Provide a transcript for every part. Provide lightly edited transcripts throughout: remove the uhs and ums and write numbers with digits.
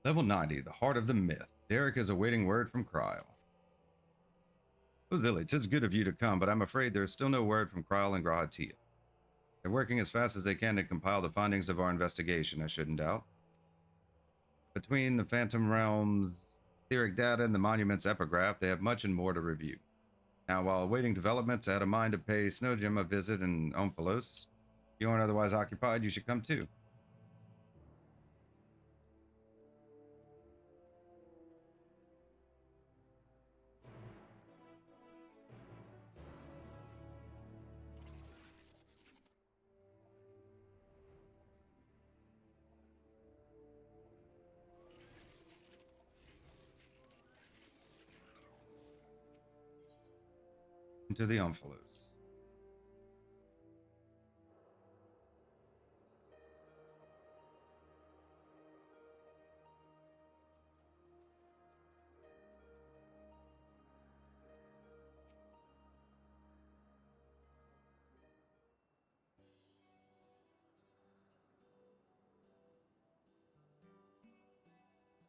Level 90, the heart of the myth. Derek is awaiting word from Kryle. Oh, Lily, 'tis good of you to come, but I'm afraid there is still no word from Kryle and Grahatia. They're working as fast as they can to compile the findings of our investigation, I shouldn't doubt. Between the Phantom Realm's etheric data and the Monument's epigraph, they have much and more to review. Now, while awaiting developments, I had a mind to pay Snowgem a visit in Omphalos. If you aren't otherwise occupied, you should come too. Into the Omphalos.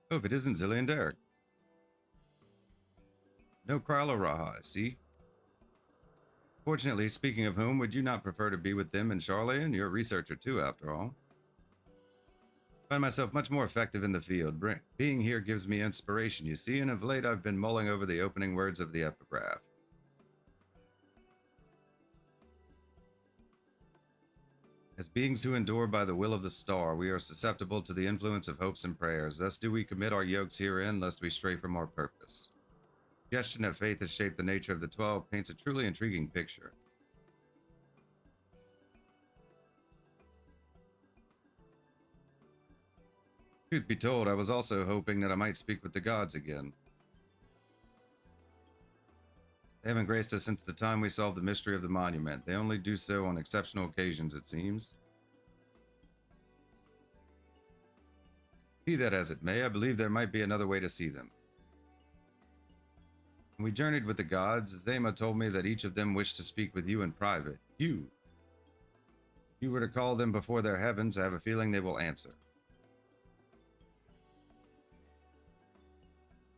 Hope it isn't Zilly and Derek. No Kryle or Raha, I see. Fortunately, speaking of whom, would you not prefer to be with them and Charlene? You're a researcher too, after all. I find myself much more effective in the field. Being here gives me inspiration, you see, and of late I've been mulling over the opening words of the epigraph. As beings who endure by the will of the star, we are susceptible to the influence of hopes and prayers. Thus do we commit our yokes herein, lest we stray from our purpose. The suggestion that faith has shaped the nature of the 12 paints a truly intriguing picture. Truth be told, I was also hoping that I might speak with the gods again. They haven't graced us since the time we solved the mystery of the monument. They only do so on exceptional occasions, it seems. Be that as it may, I believe there might be another way to see them. When we journeyed with the gods, Zema told me that each of them wished to speak with you in private. You. If you were to call them before their heavens, I have a feeling they will answer.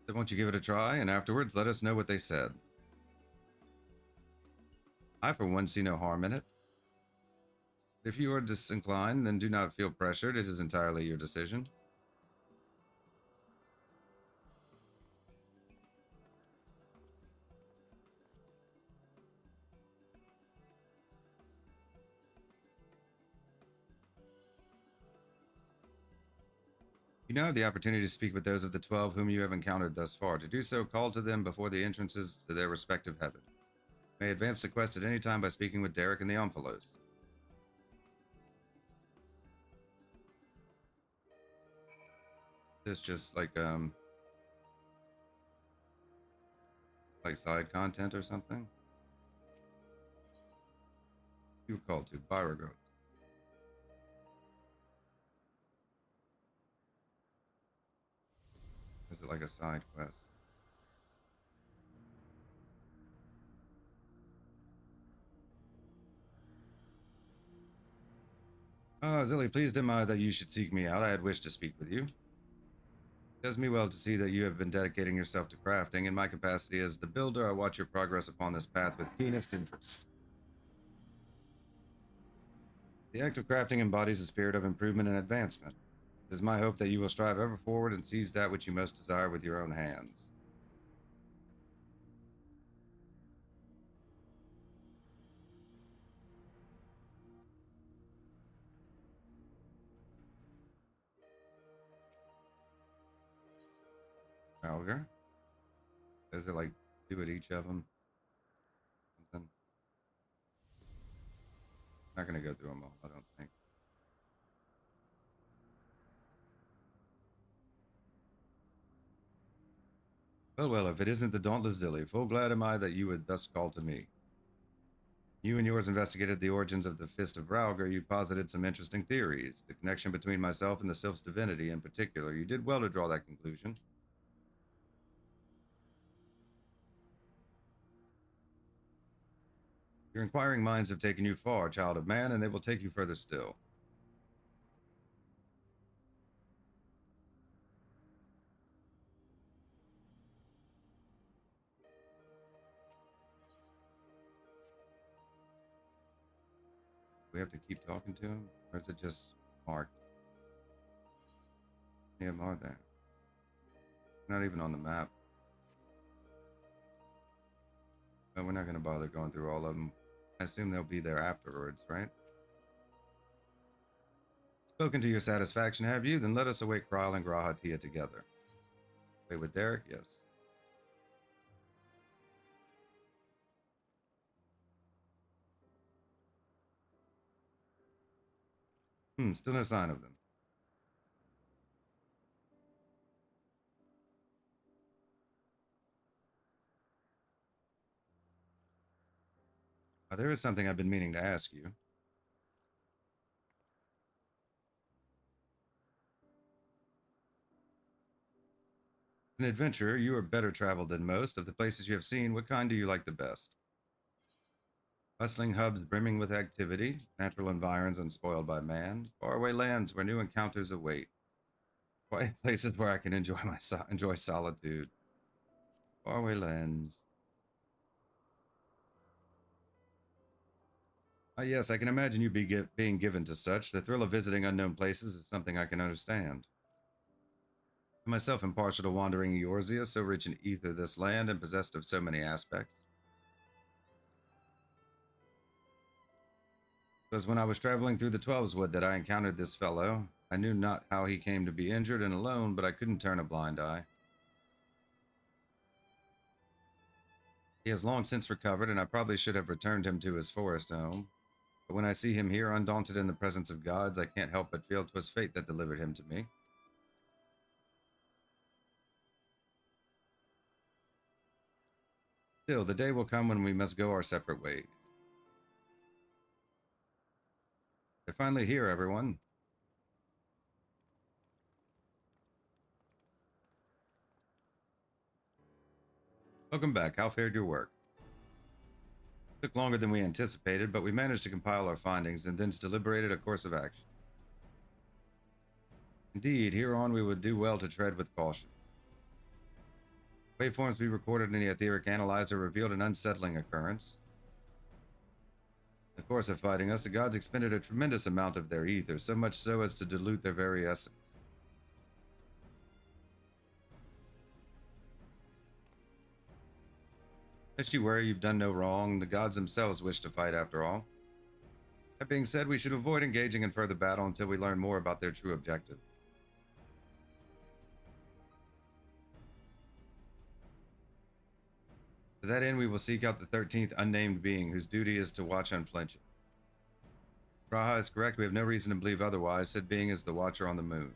So won't you give it a try, and afterwards let us know what they said. I, for one, see no harm in it. But if you are disinclined, then do not feel pressured. It is entirely your decision. You now have the opportunity to speak with those of the 12 whom you have encountered thus far. To do so, call to them before the entrances to their respective heavens. You may advance the quest at any time by speaking with Derek and the Omphalos. This just like side content or something. You were called to Byragot. Is it like a side quest? Zilly, pleased am I that you should seek me out. I had wished to speak with you. It does me well to see that you have been dedicating yourself to crafting. In my capacity as the builder, I watch your progress upon this path with keenest interest. The act of crafting embodies a spirit of improvement and advancement. It is my hope that you will strive ever forward and seize that which you most desire with your own hands. Algar? Does it like do it each of them? Something? Not gonna go through them all, I don't think. Well, if it isn't the dauntless Zilly, full glad am I that you would thus call to me. You and yours investigated the origins of the Fist of Rauger. You posited some interesting theories. The connection between myself and the Sylph's divinity in particular. You did well to draw that conclusion. Your inquiring minds have taken you far, child of man, and they will take you further still. we have to keep talking to him? Or is it just marked? Yeah, more there. Not even on the map. But we're not going to bother going through all of them. I assume they'll be there afterwards, right? Spoken to your satisfaction, have you? Then let us await Krile and Grahatia together. Wait with Derek? Yes. Still no sign of them. There is something I've been meaning to ask you. As an adventurer, you are better traveled than most. Of the places you have seen, what kind do you like the best? Bustling hubs brimming with activity, natural environs unspoiled by man, faraway lands where new encounters await, quiet places where I can enjoy solitude. Faraway lands. Yes, I can imagine you being given to such. The thrill of visiting unknown places is something I can understand. I myself am partial to wandering Eorzea, so rich in ether this land and possessed of so many aspects. It was when I was traveling through the Twelveswood that I encountered this fellow. I knew not how he came to be injured and alone, but I couldn't turn a blind eye. He has long since recovered, and I probably should have returned him to his forest home. But when I see him here, undaunted in the presence of gods, I can't help but feel 'twas fate that delivered him to me. Still, the day will come when we must go our separate ways. They're finally here, everyone. Welcome back. How fared your work? It took longer than we anticipated, but we managed to compile our findings and thence deliberated a course of action. Indeed, hereon we would do well to tread with caution. Waveforms we recorded in the etheric analyzer revealed an unsettling occurrence. In the course of fighting us, the gods expended a tremendous amount of their ether, so much so as to dilute their very essence. Lest you worry, you've done no wrong. The gods themselves wish to fight after all. That being said, we should avoid engaging in further battle until we learn more about their true objective. To that end, we will seek out the 13th unnamed being, whose duty is to watch unflinching. Raha is correct. We have no reason to believe otherwise. Said being is the Watcher on the moon.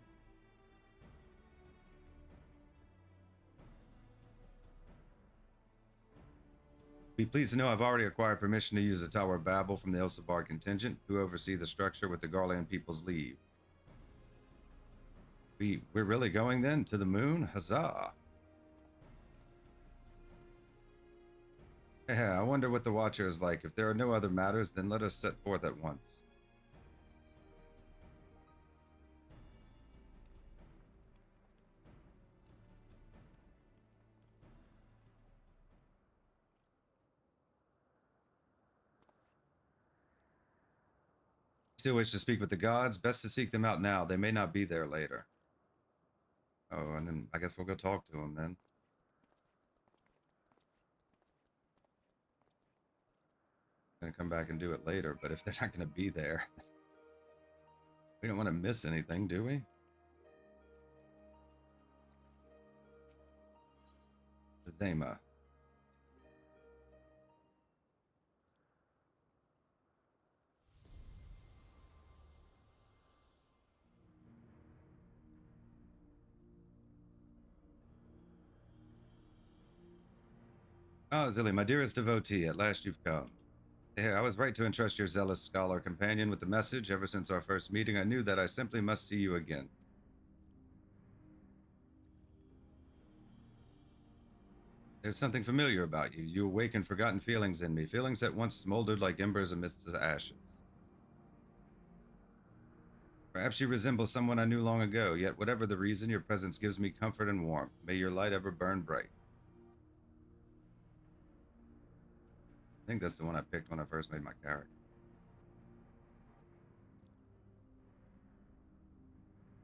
Be pleased to know I've already acquired permission to use the Tower of Babel from the Elsebar contingent, who oversee the structure with the Garland people's leave. We're really going then to the moon? Huzzah! Yeah, I wonder what the Watcher is like. If there are no other matters, then let us set forth at once. Still wish to speak with the gods? Best to seek them out now. They may not be there later. Oh, and then I guess we'll go talk to them then. Gonna come back and do it later, but if they're not gonna be there, we don't want to miss anything, do we? Zema. Ah, Zilly, my dearest devotee, at last you've come. Yeah, I was right to entrust your zealous scholar companion with the message. Ever since our first meeting, I knew that I simply must see you again. There's something familiar about you. You awaken forgotten feelings in me, feelings that once smoldered like embers amidst the ashes. Perhaps you resemble someone I knew long ago, yet whatever the reason, your presence gives me comfort and warmth. May your light ever burn bright. I think that's the one I picked when I first made my character.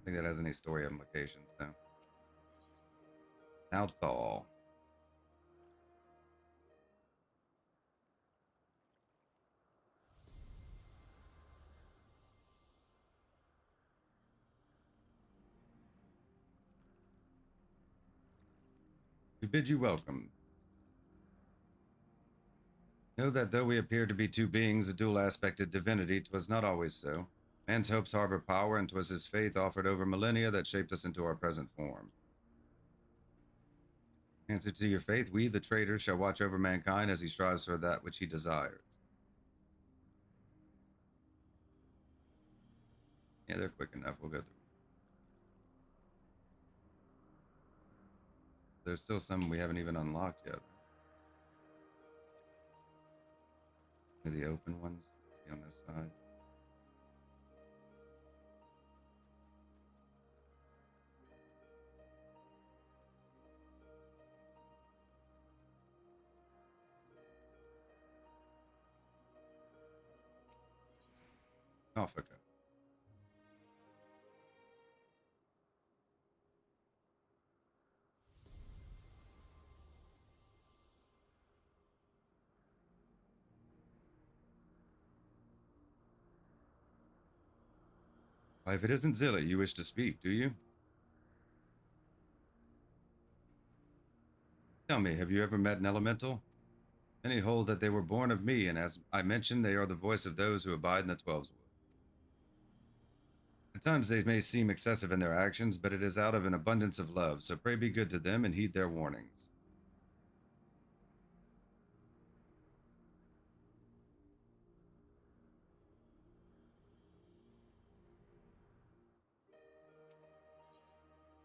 think that has any story implications, though. Now thaw. We bid you welcome. Know that though we appear to be two beings of dual-aspected divinity, 'twas not always so. Man's hopes harbor power, and 'twas his faith offered over millennia that shaped us into our present form. Answer to your faith, we, the traitors, shall watch over mankind as he strives for that which he desires. Yeah, they're quick enough. We'll go through. There's still some we haven't even unlocked yet. The open ones on this side. Norfolk. Why, if it isn't Zilla, you wish to speak, do you? Tell me, have you ever met an elemental? Many hold that they were born of me, and as I mentioned, they are the voice of those who abide in the Twelve's will. At times they may seem excessive in their actions, but it is out of an abundance of love, so pray be good to them and heed their warnings.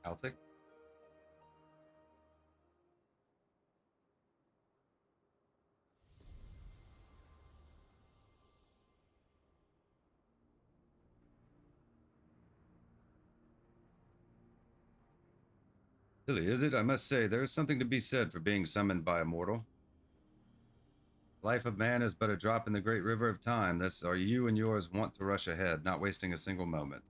Althic? Silly, is it? I must say, there is something to be said for being summoned by a mortal. The life of man is but a drop in the great river of time, thus are you and yours wont to rush ahead, not wasting a single moment.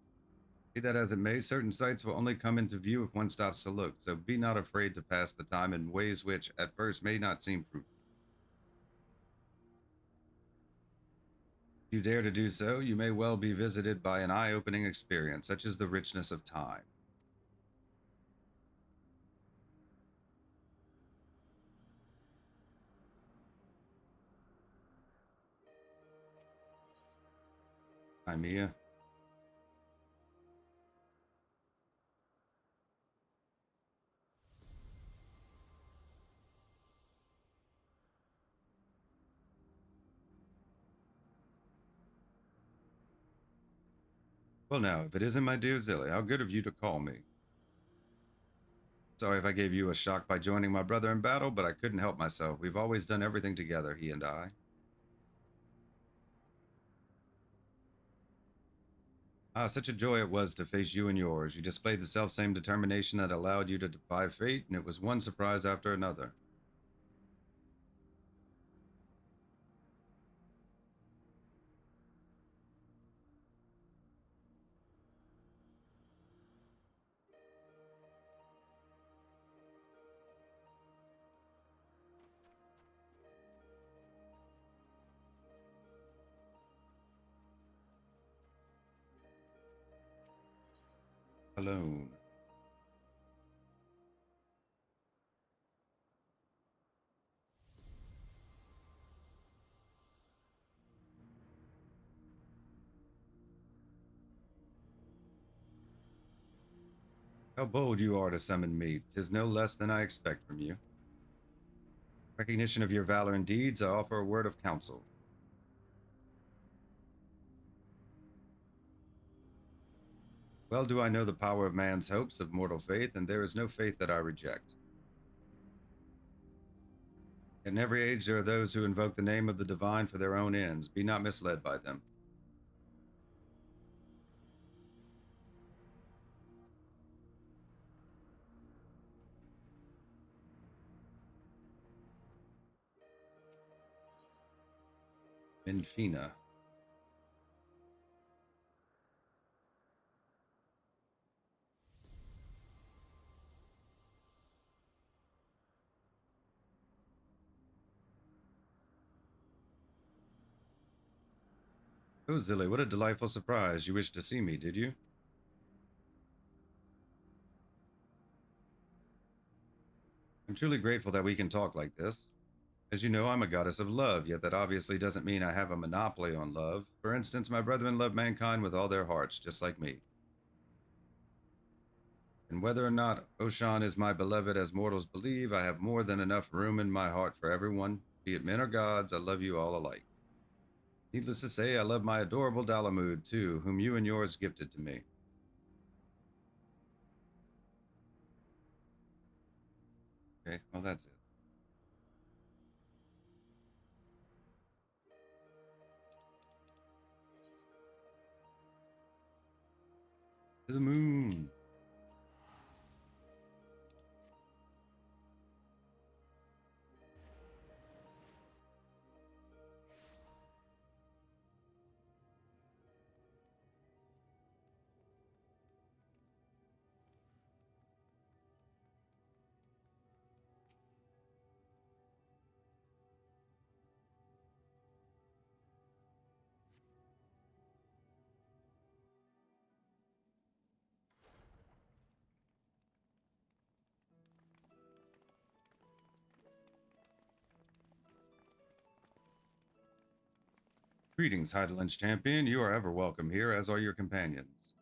Be that as it may, certain sights will only come into view if one stops to look, so be not afraid to pass the time in ways which, at first, may not seem fruitful. If you dare to do so, you may well be visited by an eye-opening experience, such as the richness of time. Crimea. Well, now, if it isn't my dear Zilly, how good of you to call me. Sorry if I gave you a shock by joining my brother in battle, but I couldn't help myself. We've always done everything together, he and I. Ah, such a joy it was to face you and yours. You displayed the self-same determination that allowed you to defy fate, and it was one surprise after another. Alone. How bold you are to summon me. 'Tis no less than I expect from you. Recognition of your valor and deeds, I offer a word of counsel. Well do I know the power of man's hopes of mortal faith, and there is no faith that I reject. In every age there are those who invoke the name of the divine for their own ends. Be not misled by them. Minfina. Oh, Zilly, what a delightful surprise. You wished to see me, did you? I'm truly grateful that we can talk like this. As you know, I'm a goddess of love, yet that obviously doesn't mean I have a monopoly on love. For instance, my brethren love mankind with all their hearts, just like me. And whether or not Oshan is my beloved as mortals believe, I have more than enough room in my heart for everyone, be it men or gods. I love you all alike. Needless to say, I love my adorable Dalamud, too, whom you and yours gifted to me. Okay, well, that's it. To the moon. Greetings, Heidelin's champion. You are ever welcome here, as are your companions.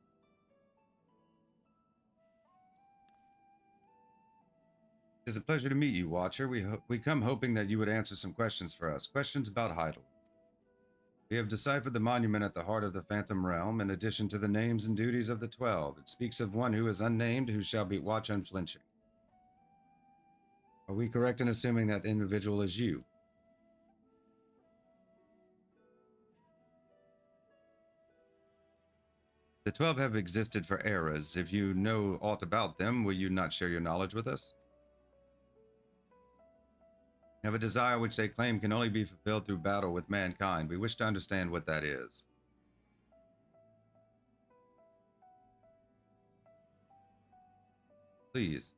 It is a pleasure to meet you, Watcher. We come hoping that you would answer some questions for us. Questions about Heidel. We have deciphered the monument at the heart of the Phantom Realm. In addition to the names and duties of the 12, it speaks of one who is unnamed, who shall be watch unflinching. Are we correct in assuming that the individual is you? The 12 have existed for eras. If you know aught about them, will you not share your knowledge with us? Have a desire which they claim can only be fulfilled through battle with mankind. We wish to understand what that is. Please.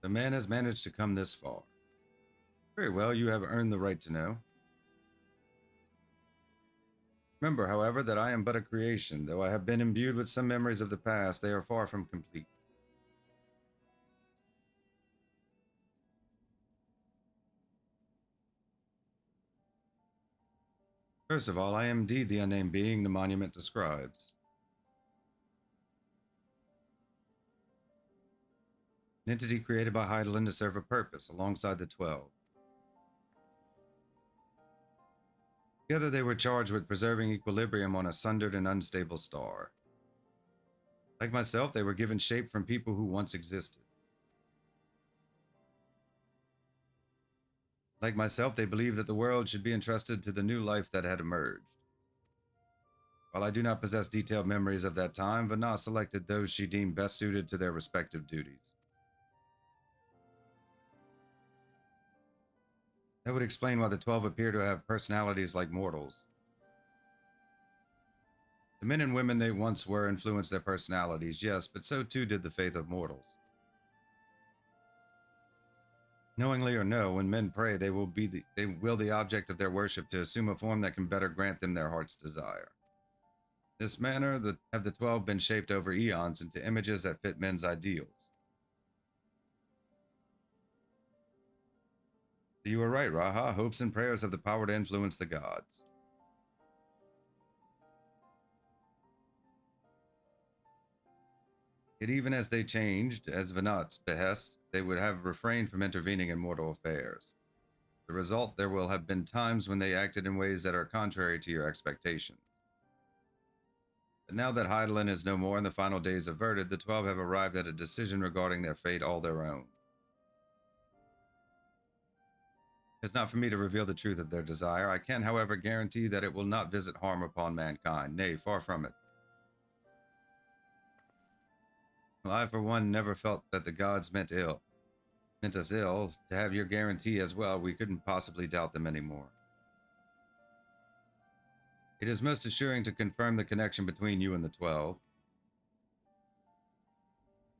The man has managed to come this far. Very well, you have earned the right to know. Remember, however, that I am but a creation. Though I have been imbued with some memories of the past, they are far from complete. First of all, I am indeed the unnamed being the monument describes. An entity created by Heidelin to serve a purpose, alongside the 12. Together they were charged with preserving equilibrium on a sundered and unstable star. Like myself, they were given shape from people who once existed. Like myself, they believed that the world should be entrusted to the new life that had emerged. While I do not possess detailed memories of that time, Vana selected those she deemed best suited to their respective duties. That would explain why the 12 appear to have personalities like mortals. The men and women they once were influenced their personalities, yes, but so too did the faith of mortals. Knowingly or no, when men pray, they will the object of their worship to assume a form that can better grant them their heart's desire. In this manner, have the 12 been shaped over eons into images that fit men's ideals. You were right, Raha. Hopes and prayers have the power to influence the gods. Yet even as they changed, as Venat's behest, they would have refrained from intervening in mortal affairs. The result, there will have been times when they acted in ways that are contrary to your expectations. But now that Heidelin is no more and the final days averted, the 12 have arrived at a decision regarding their fate all their own. It's not for me to reveal the truth of their desire. I can, however, guarantee that it will not visit harm upon mankind. Nay, far from it. Well, I, for one, never felt that the gods meant us ill. To have your guarantee as well, we couldn't possibly doubt them anymore. It is most assuring to confirm the connection between you and the 12.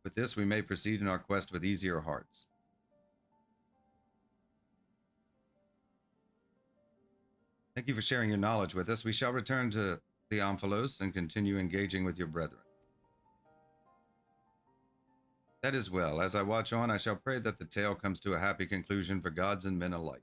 With this, we may proceed in our quest with easier hearts. Thank you for sharing your knowledge with us. We shall return to the Omphalos and continue engaging with your brethren. That is well. As I watch on, I shall pray that the tale comes to a happy conclusion for gods and men alike.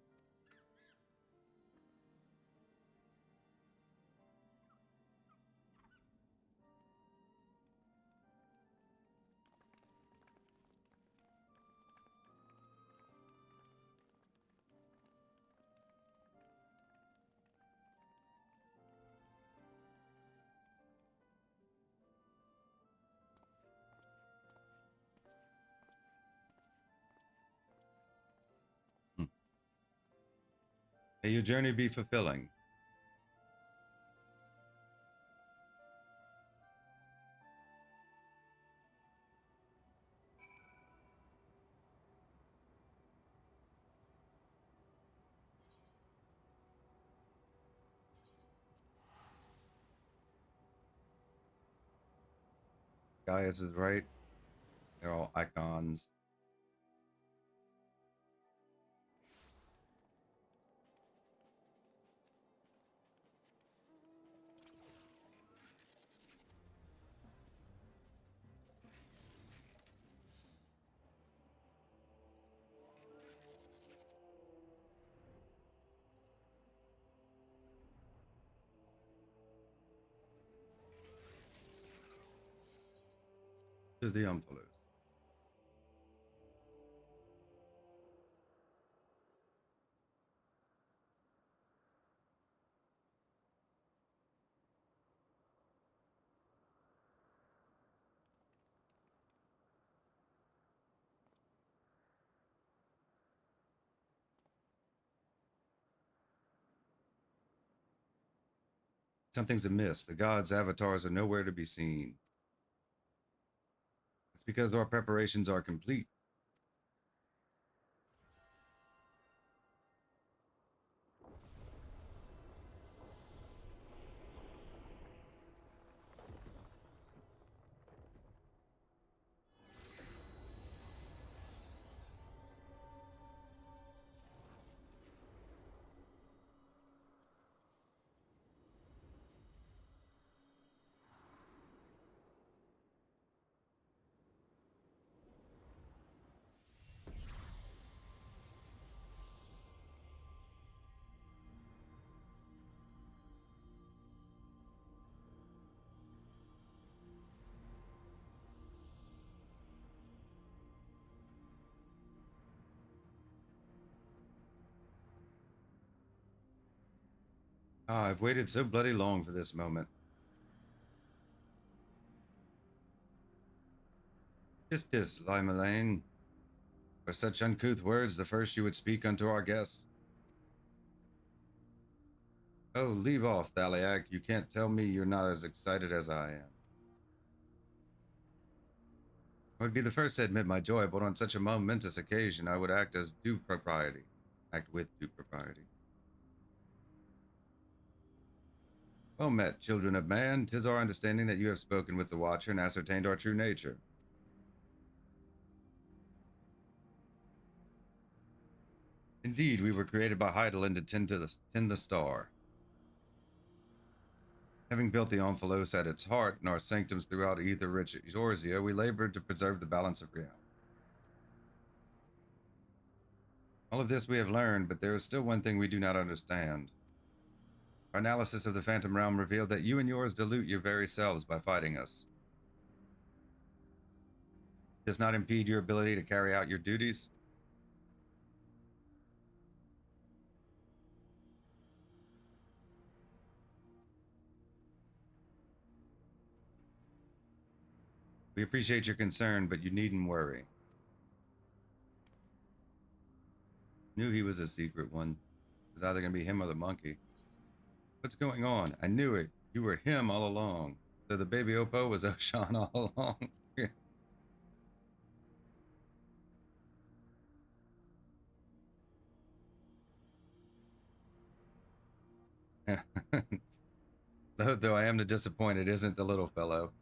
May your journey be fulfilling. Gaius is right. They're all icons. To the Omphalos. Something's amiss. The gods' avatars are nowhere to be seen. It's because our preparations are complete. Ah, I've waited so bloody long for this moment. Kistis, Limelane. For such uncouth words, the first you would speak unto our guest. Oh, leave off, Thaleia. You can't tell me you're not as excited as I am. I would be the first to admit my joy, but on such a momentous occasion, I would act with due propriety. Well met, children of man. 'Tis our understanding that you have spoken with the Watcher and ascertained our true nature. Indeed, we were created by Hydaelyn to tend the star. Having built the Omphalos at its heart and our sanctums throughout ether-rich Eorzea, we labored to preserve the balance of reality. All of this we have learned, but there is still one thing we do not understand. Our analysis of the Phantom Realm revealed that you and yours dilute your very selves by fighting us. It does not impede your ability to carry out your duties. We appreciate your concern, but you needn't worry. Knew he was a secret one. It was either going to be him or the monkey. What's going on? I knew it. You were him all along. So the baby Oppo was Oshan all along. Though I am the disappointed, isn't the little fellow.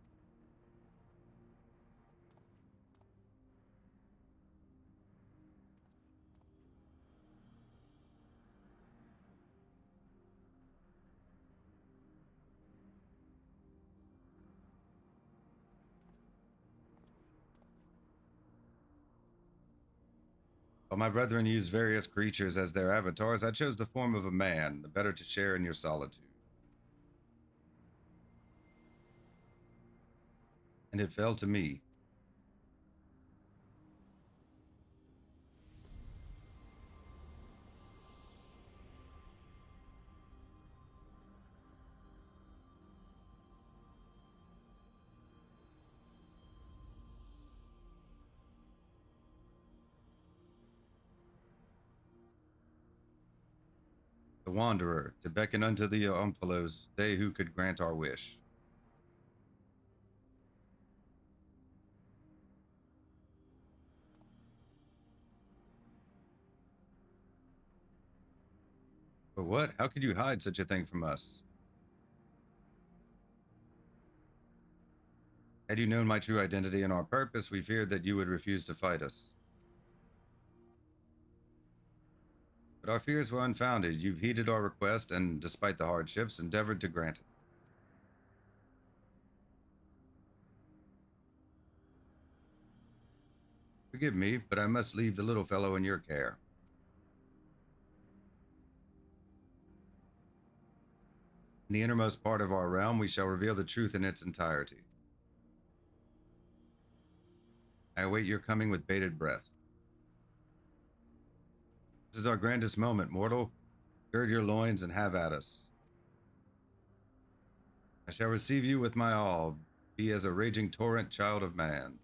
While my brethren use various creatures as their avatars, I chose the form of a man, the better to share in your solitude. And it fell to me. The Wanderer, to beckon unto the Omphalos, they who could grant our wish. But what? How could you hide such a thing from us? Had you known my true identity and our purpose, we feared that you would refuse to fight us. But our fears were unfounded. You've heeded our request and, despite the hardships, endeavored to grant it. Forgive me, but I must leave the little fellow in your care. In the innermost part of our realm, we shall reveal the truth in its entirety. I await your coming with bated breath. This is our grandest moment, mortal. Gird your loins and have at us. I shall receive you with my all, be as a raging torrent, child of man.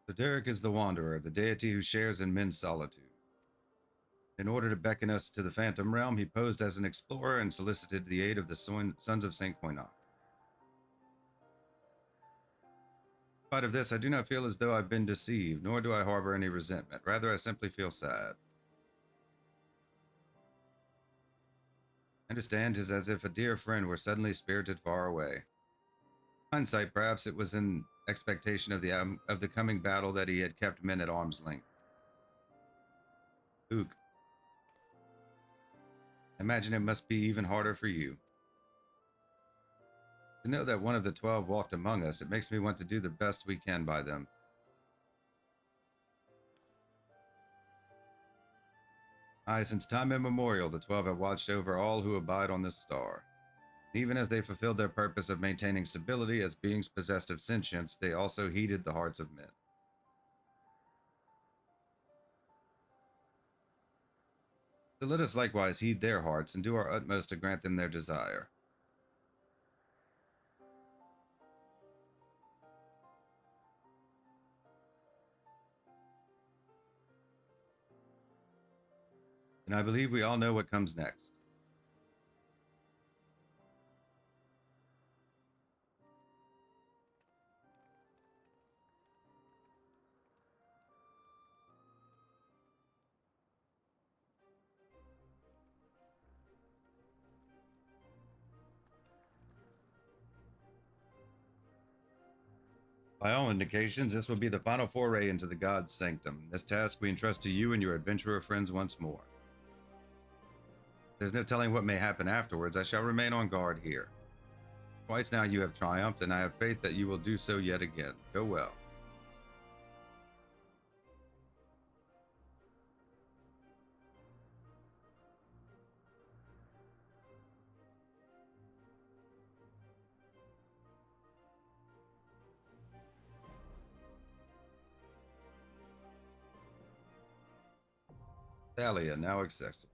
So Derek is the Wanderer, the deity who shares in men's solitude. In order to beckon us to the Phantom Realm, he posed as an explorer and solicited the aid of the Sons of St. Koinok. In spite of this, I do not feel as though I've been deceived, nor do I harbor any resentment. Rather, I simply feel sad. I understand it is as if a dear friend were suddenly spirited far away. In hindsight, perhaps it was in expectation of the coming battle that he had kept men at arm's length. Ook. I imagine it must be even harder for you. To know that one of the 12 walked among us, it makes me want to do the best we can by them. Aye, since time immemorial, the 12 have watched over all who abide on this star. Even as they fulfilled their purpose of maintaining stability as beings possessed of sentience, they also heeded the hearts of men. So let us likewise heed their hearts and do our utmost to grant them their desire. And I believe we all know what comes next. By all indications, this will be the final foray into the God's sanctum. This task we entrust to you and your adventurer friends once more. There's no telling what may happen afterwards. I shall remain on guard here. Twice now you have triumphed, and I have faith that you will do so yet again. Go well. Thaleia, now accessible.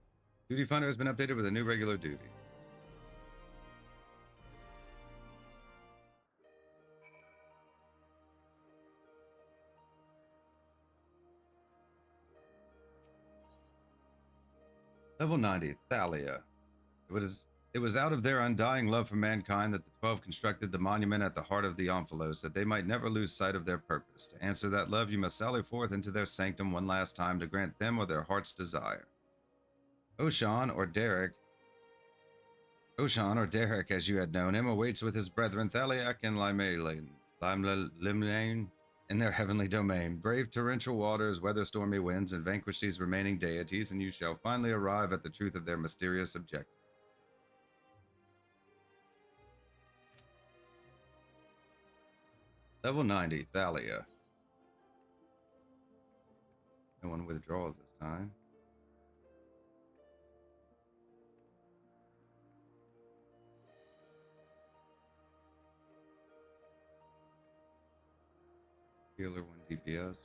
Duty Finder has been updated with a new regular duty. Level 90, Thalia. It was out of their undying love for mankind that the 12 constructed the monument at the heart of the Omphalos, that they might never lose sight of their purpose. To answer that love, you must sally forth into their sanctum one last time to grant them or their heart's desire. Oshan, or Derek, as you had known him, awaits with his brethren Thaliak and Limlane in their heavenly domain. Brave torrential waters, weather stormy winds, and vanquish these remaining deities, and you shall finally arrive at the truth of their mysterious objective. Level 90, Thalia. No one withdraws this time. Healer 1 DPS.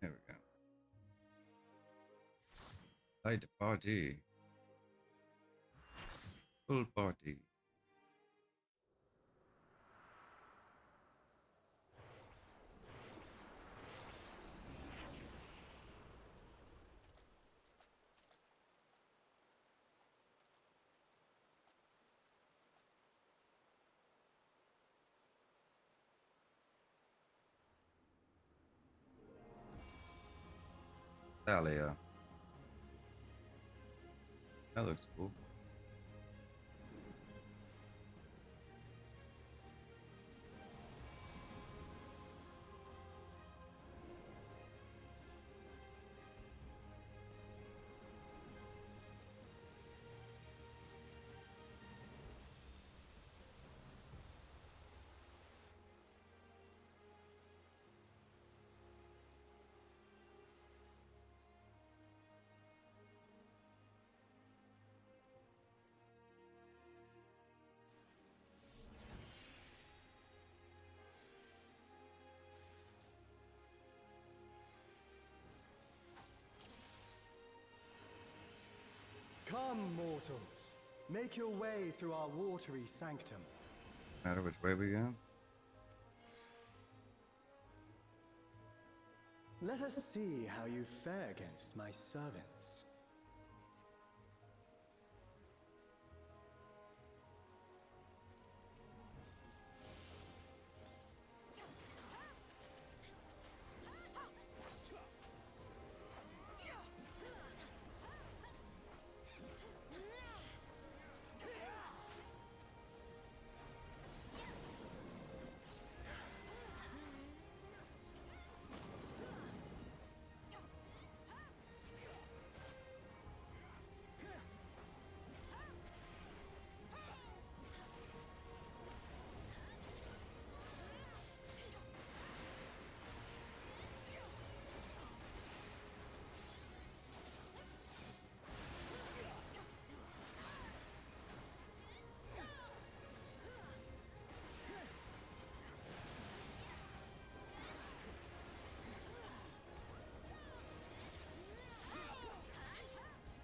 There we go. Light party. Full party. Thaleia. That looks cool. Come, mortals. Make your way through our watery sanctum. Matter which way we go? Let us see how you fare against my servants.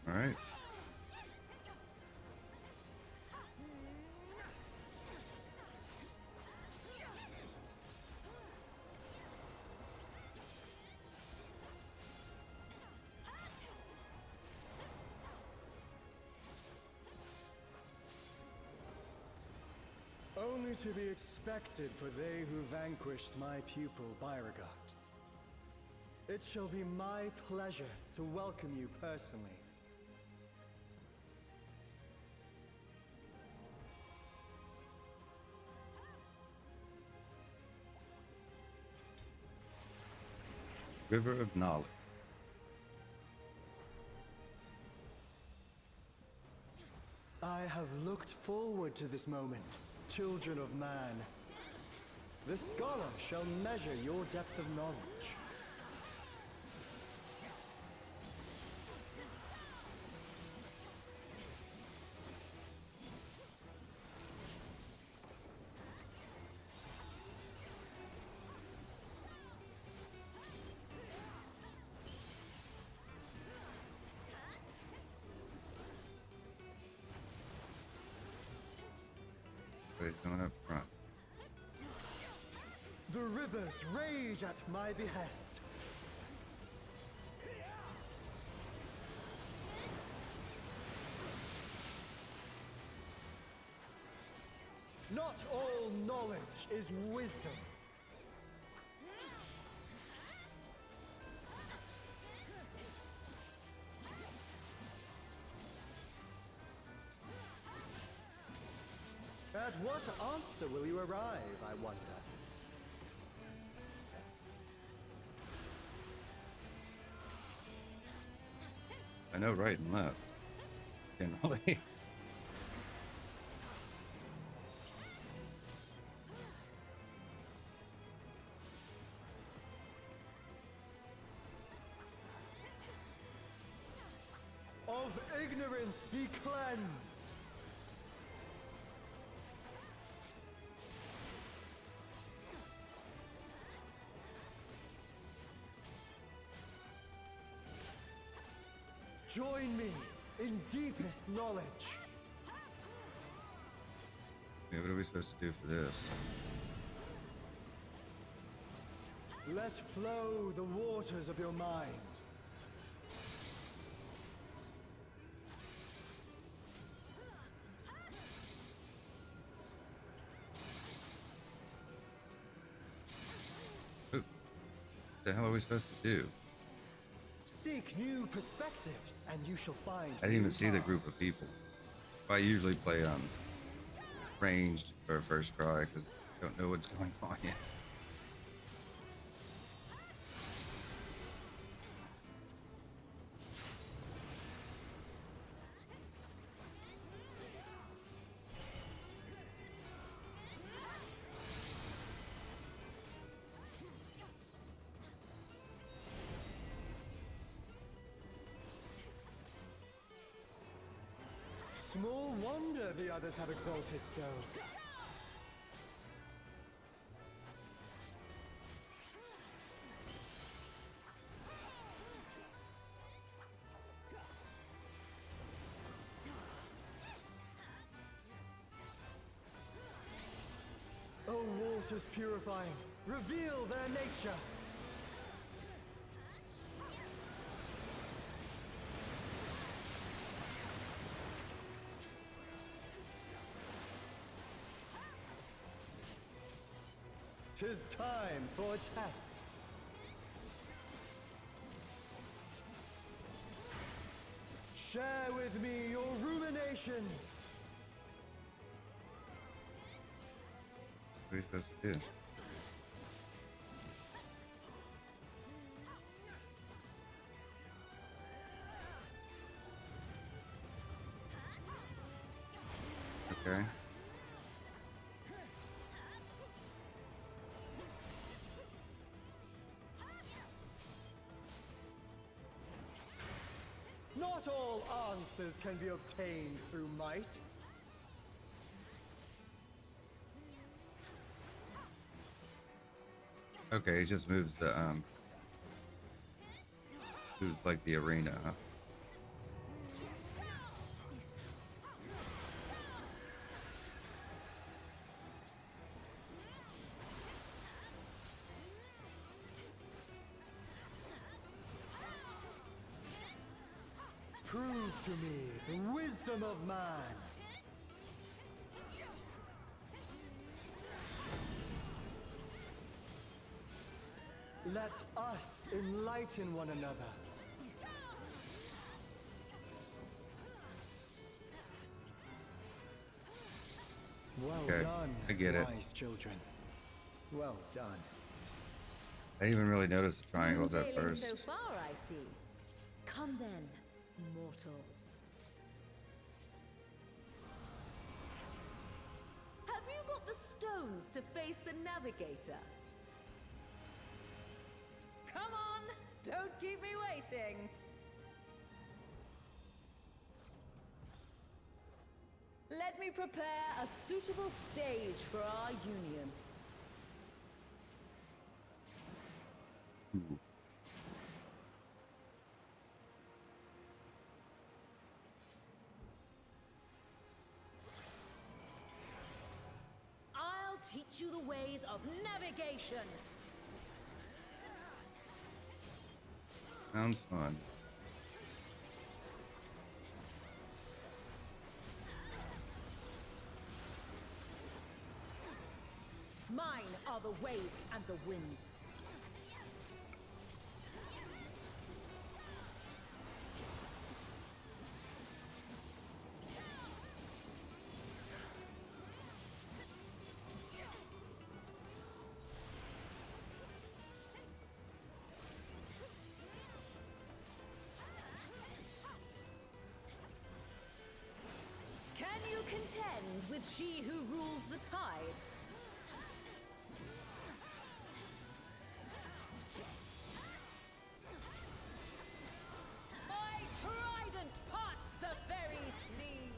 All right. Only to be expected for they who vanquished my pupil Beauregard. It shall be my pleasure to welcome you personally. River of Knowledge. I have looked forward to this moment, children of man. The scholar shall measure your depth of knowledge. going up front. The rivers rage at my behest. Not all knowledge is wisdom. At what answer will you arrive, I wonder? I know right and left, generally. Of ignorance be cleansed. Join me in deepest knowledge. Yeah, what are we supposed to do for this? Let flow the waters of your mind. What the hell are we supposed to do? Seek new perspectives, and you shall find. I didn't even new see the group of paths. people. I usually play ranged for first try because I don't know what's going on yet. Small wonder the others have exalted so. O waters purifying, reveal their nature. Tis time for a test. Share with me your ruminations. What are we supposed to do? Okay. Not all answers can be obtained through might. Okay, it just moves the moves like the arena. Huh? Prove to me the wisdom of man. Let us enlighten one another. Well Okay, done, I get it. wise children. Well done. I didn't even really notice the triangles Smooth at sailing first. so far, I see. Come then, mortals. Have you got the stones to face the navigator? Come on, don't keep me waiting. Let me prepare a suitable stage for our union. Ooh. teach you the ways of navigation. Sounds fun. Mine are the waves and the winds. Can you contend with she who rules the tides? My trident parts the very sea.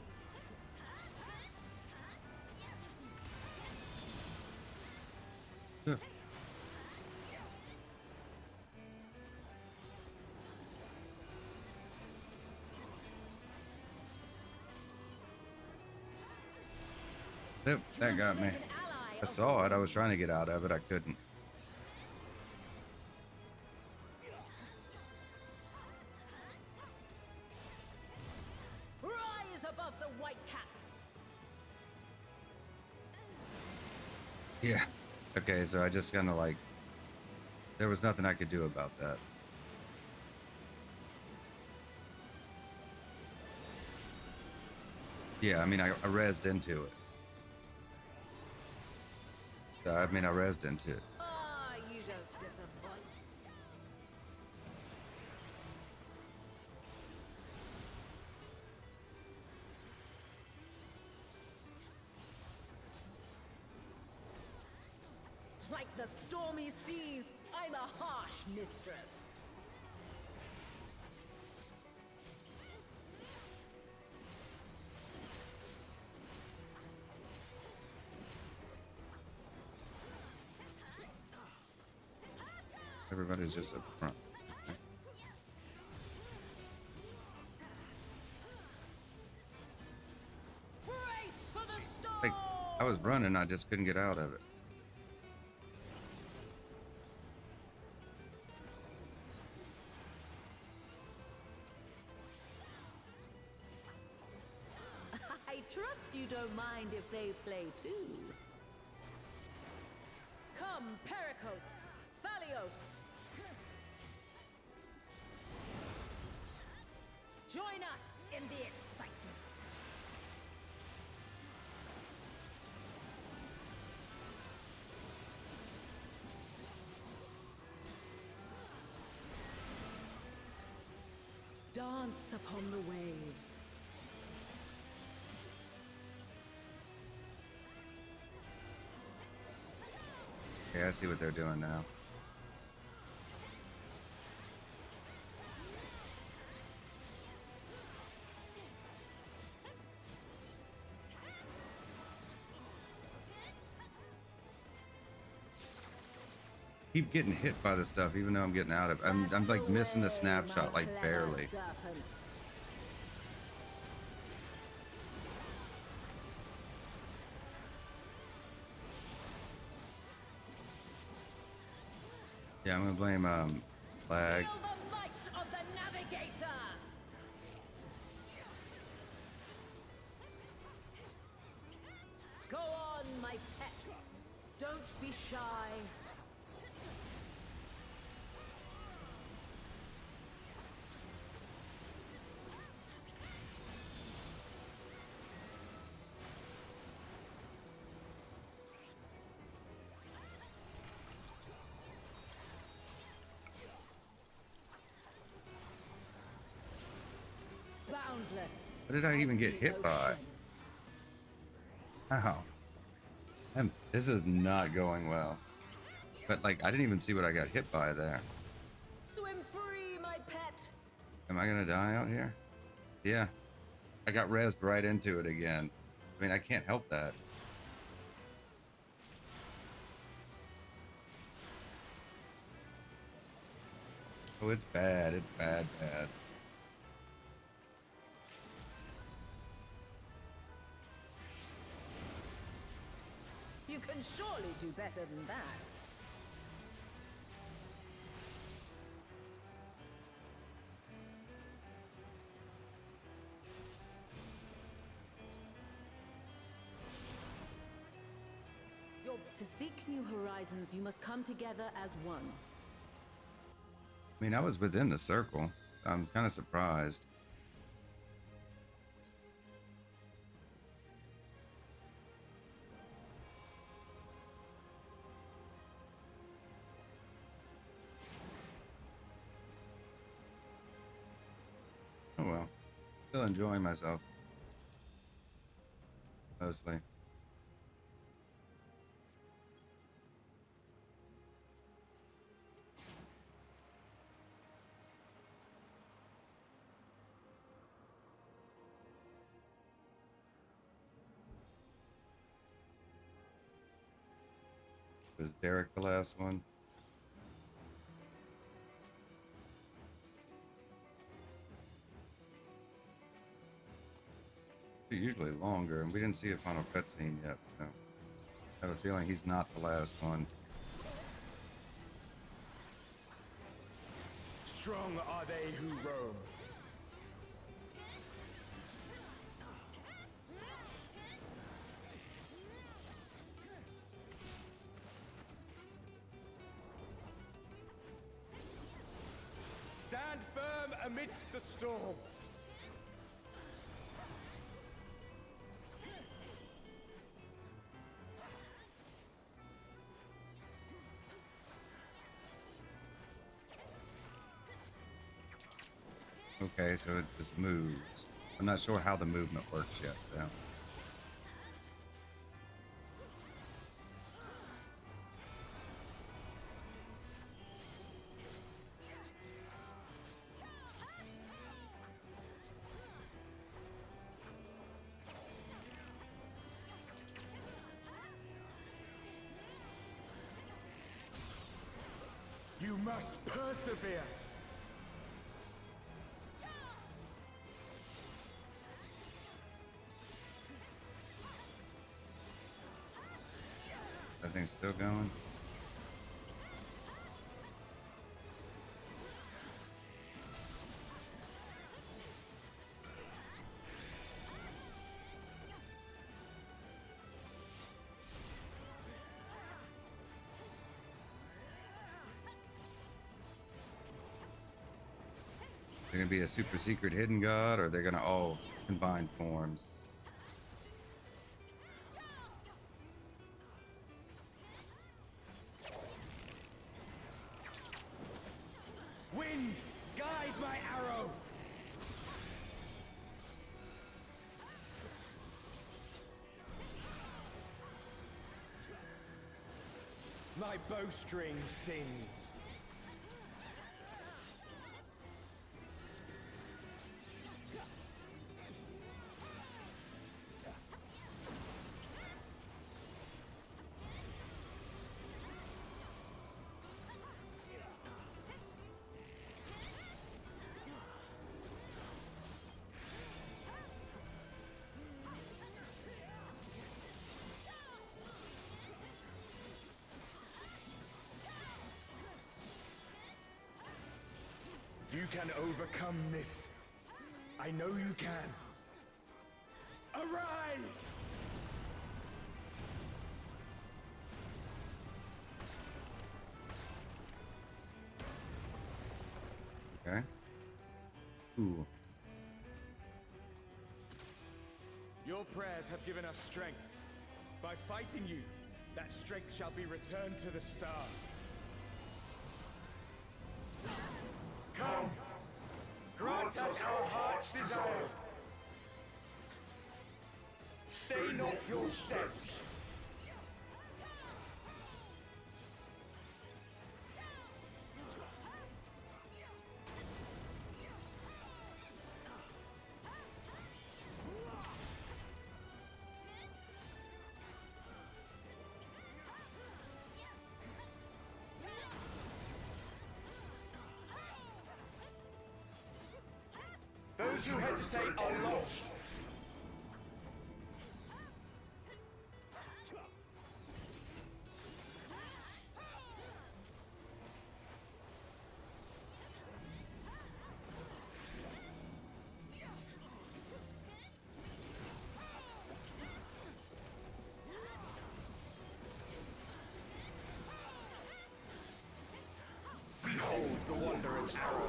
Yep, that got me. I saw it. I was trying to get out of it. I couldn't. Rise above the white caps. Yeah. Okay, so I just kind of like... There was nothing I could do about that. Yeah, I mean, I rezzed into it. I mean, I rezzed into it. Ah, you don't disappoint. Like the stormy seas, I'm a harsh mistress. Everybody's just up front. Okay. Race for the storm! Like, I was running, I just couldn't get out of it. I trust you don't mind if they play too. Come, Pericos, Thaleos. Join us in the excitement. Dance upon the waves. Yeah, I see what they're doing now. Keep getting hit by the stuff, even though I'm getting out of it. I'm like missing the snapshot, like barely. Serpents. Yeah, I'm gonna blame lag. Feel the might of the navigator. Go on, my pets. Don't be shy. Boundless. What did I even get hit by? How? This is not going well. But like, I didn't even see what I got hit by there. Swim free, my pet. Am I gonna die out here? Yeah. I got rezzed right into it again. I mean, I can't help that. Oh, it's bad. It's bad, bad. You can surely do better than that. To seek new horizons, you must come together as one. I mean, I was within the circle. I'm kind of surprised. Oh well. Still enjoying myself. Mostly. Was Derek the last one? They're usually longer, and we didn't see a final cutscene yet, so I have a feeling he's not the last one. Strong are they who roam. Stand firm amidst the storm. Okay, so it just moves. I'm not sure how the movement works yet, though. You must persevere. That thing's still going. They're gonna be a super secret hidden god, or they're gonna all combine forms. Wind, guide my arrow. My bowstring sings. You can overcome this. I know you can. Arise! Okay. Ooh. Your prayers have given us strength. By fighting you, that strength shall be returned to the star. Come! Grant us our heart's desire! Stay not your steps! Those who hesitate are lost. Thaleira's arrow.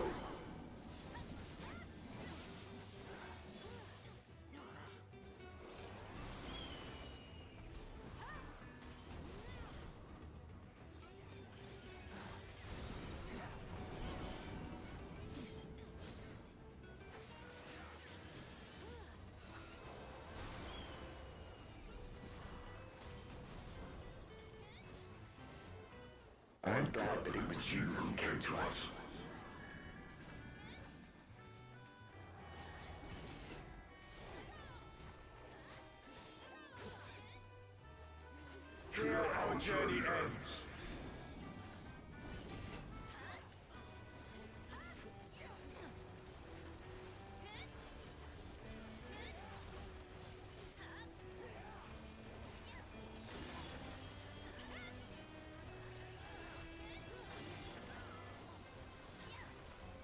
I'm glad that it was you who came to us. Here our journey ends.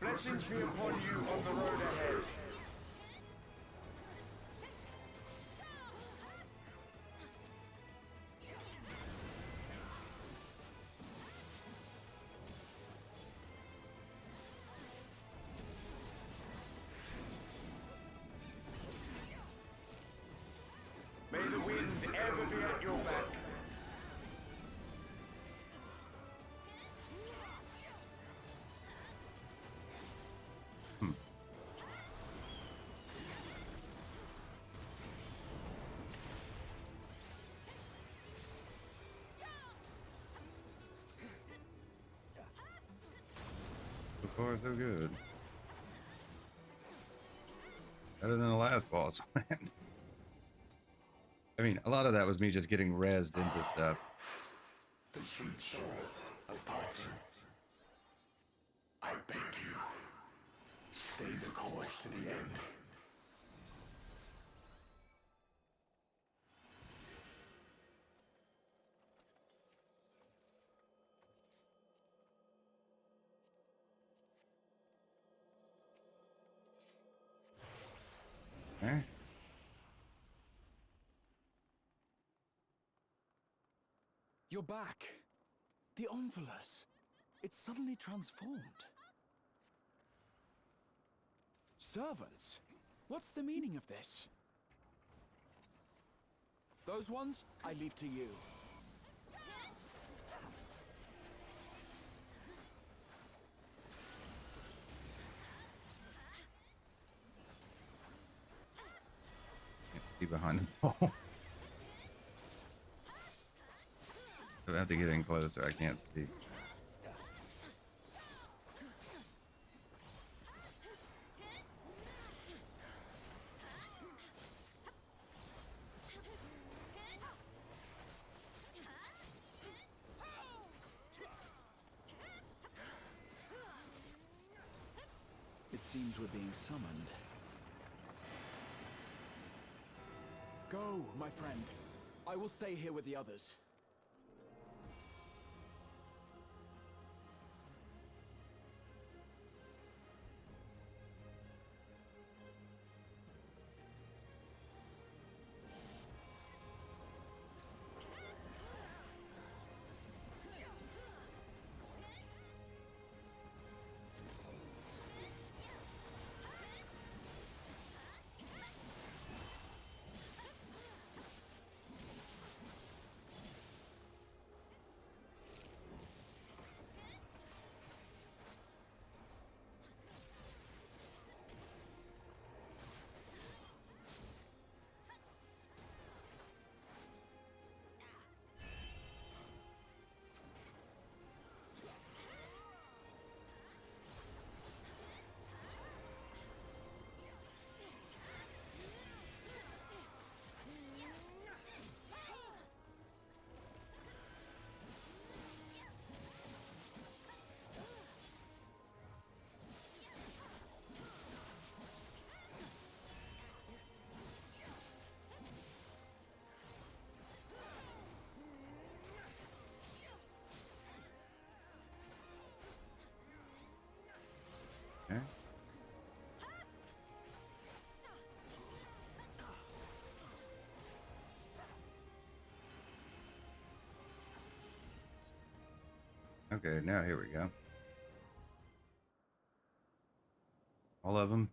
Blessings be upon you on the road ahead. May the wind ever be at your back. So far, so good. Better than the last boss. I mean, a lot of that was me just getting rezzed into stuff. The sweet sorrow of parting. I beg you, stay the course to the end. Okay. You're back. The Omphilus. It's suddenly transformed. Servants? What's the meaning of this? Those ones, I leave to you. Can't see behind the wall. I have to get in closer. I can't see. It seems we're being summoned. Go, my friend. I will stay here with the others. Okay. Okay, now here we go. All of them.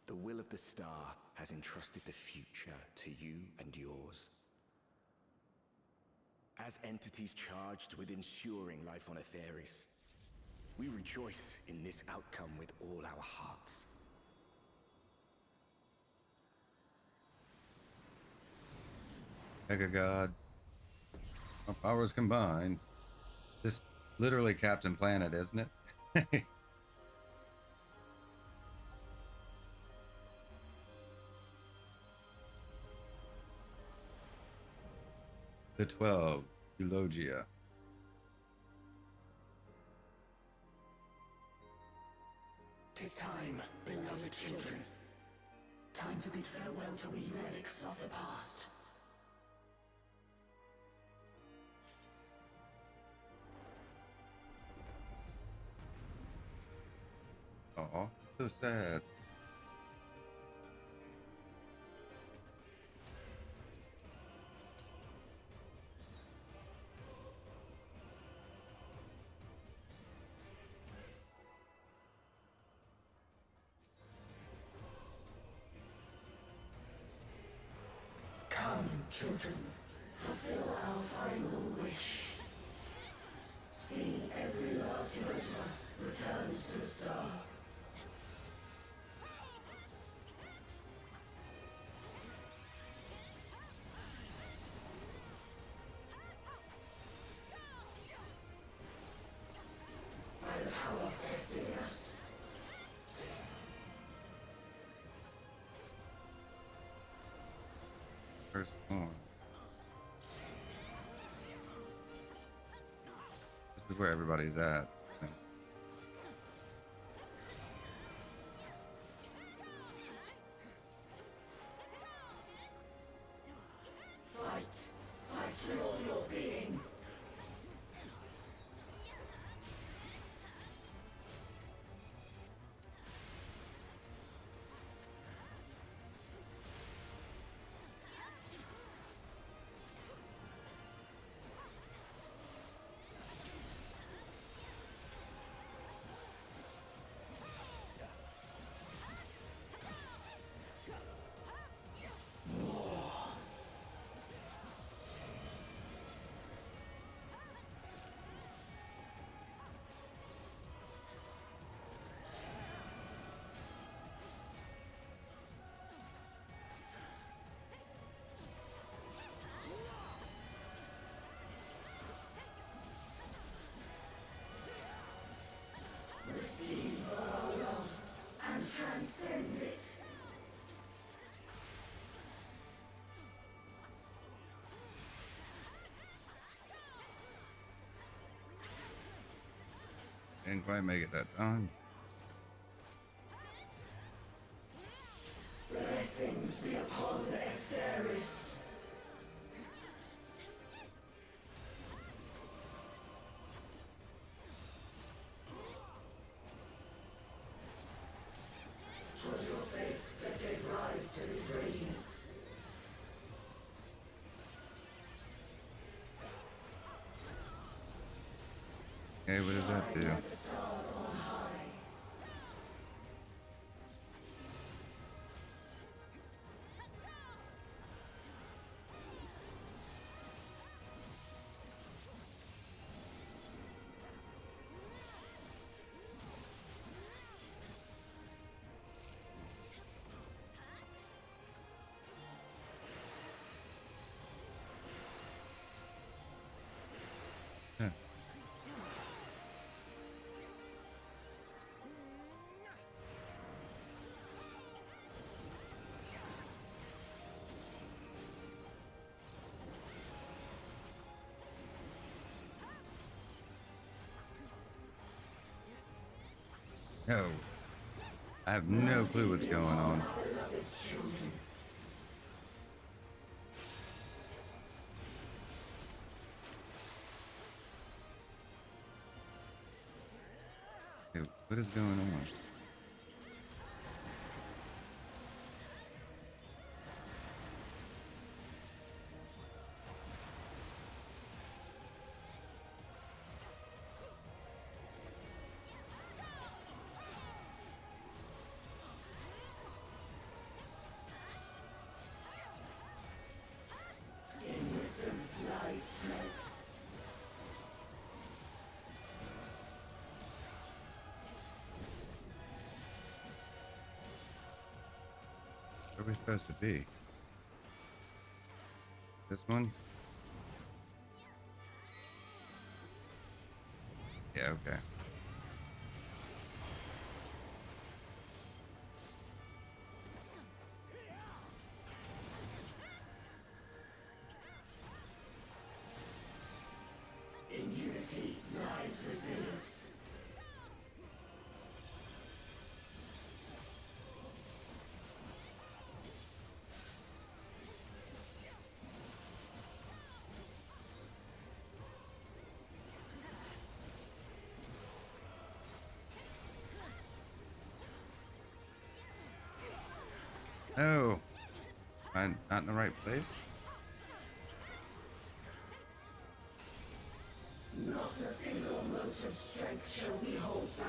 The will of the star has entrusted the future to you and yours. As entities charged with ensuring life on Aetheris, we rejoice in this outcome with all our hearts. Mega God. Our powers combined. This literally Captain Planet, isn't it? The 12, Eulogia. Tis time, beloved children. Time to bid farewell to we relics of the past. Oh, so sad. Come, children, fulfill our final wish. See every last Lotus returns to the star. By the power vested in us. First one. This is where everybody's at. Fight. Fight with all your being. Receive our love and transcend it. Didn't quite make it that time. Blessings be upon Aetheris. Twas your faith that gave rise to this radiance. Okay, what does that do? The stars on high. Yeah. No. I have no clue what's going on. Beloved children. Okay, what is going on? we supposed to be? This one? Yeah, okay. In unity lies resilience. Oh, I'm not in the right place. Not a single mote of strength shall we hold back.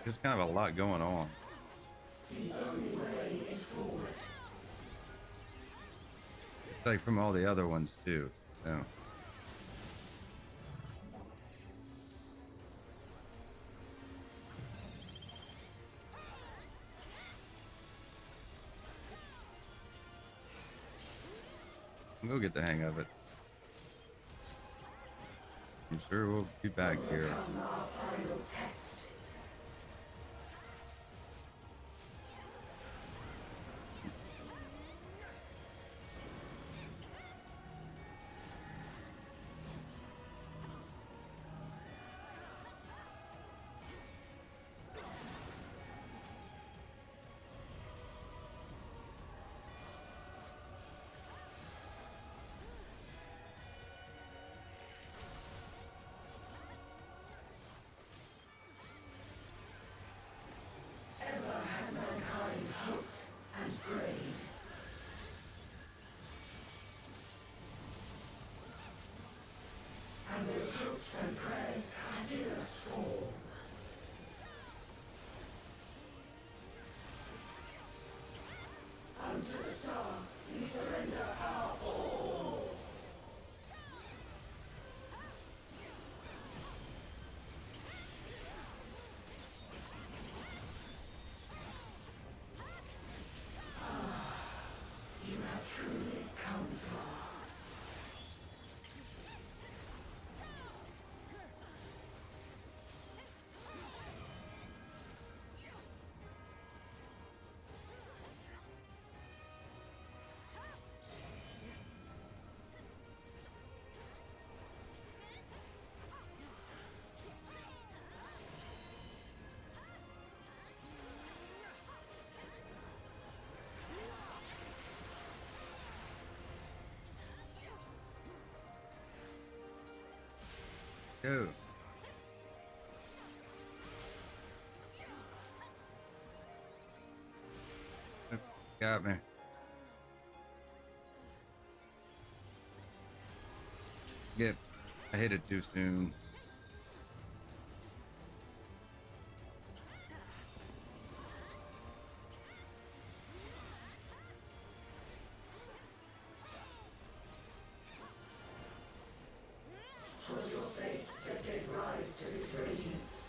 There's kind of a lot going on. The only way is forward. It's like from all the other ones too. So. We'll get the hang of it. I'm sure we'll be back here. Our final test. Ever has mankind hoped and prayed. And those hopes and prayers have given us fall. Unto the star we surrender our all. You have truly come far. Go. Got me. Yep. I hit it too soon. Twas your faith that gave rise to this radiance.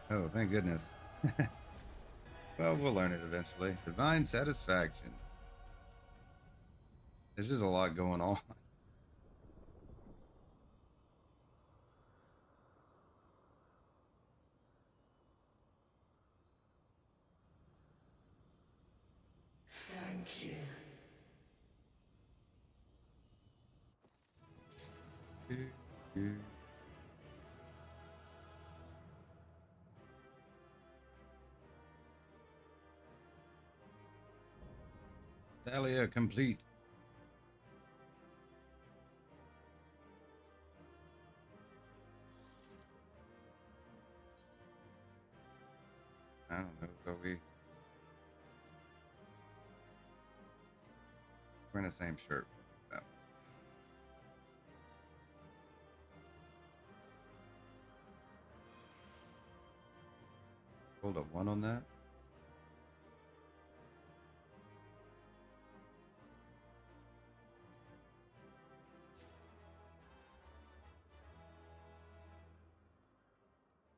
Oh, thank goodness. Well, we'll learn it eventually. Divine satisfaction. There's just a lot going on. Thank you. Thaleia complete. I don't know, are we? We're in the same shirt. Oh. Hold up, one on that.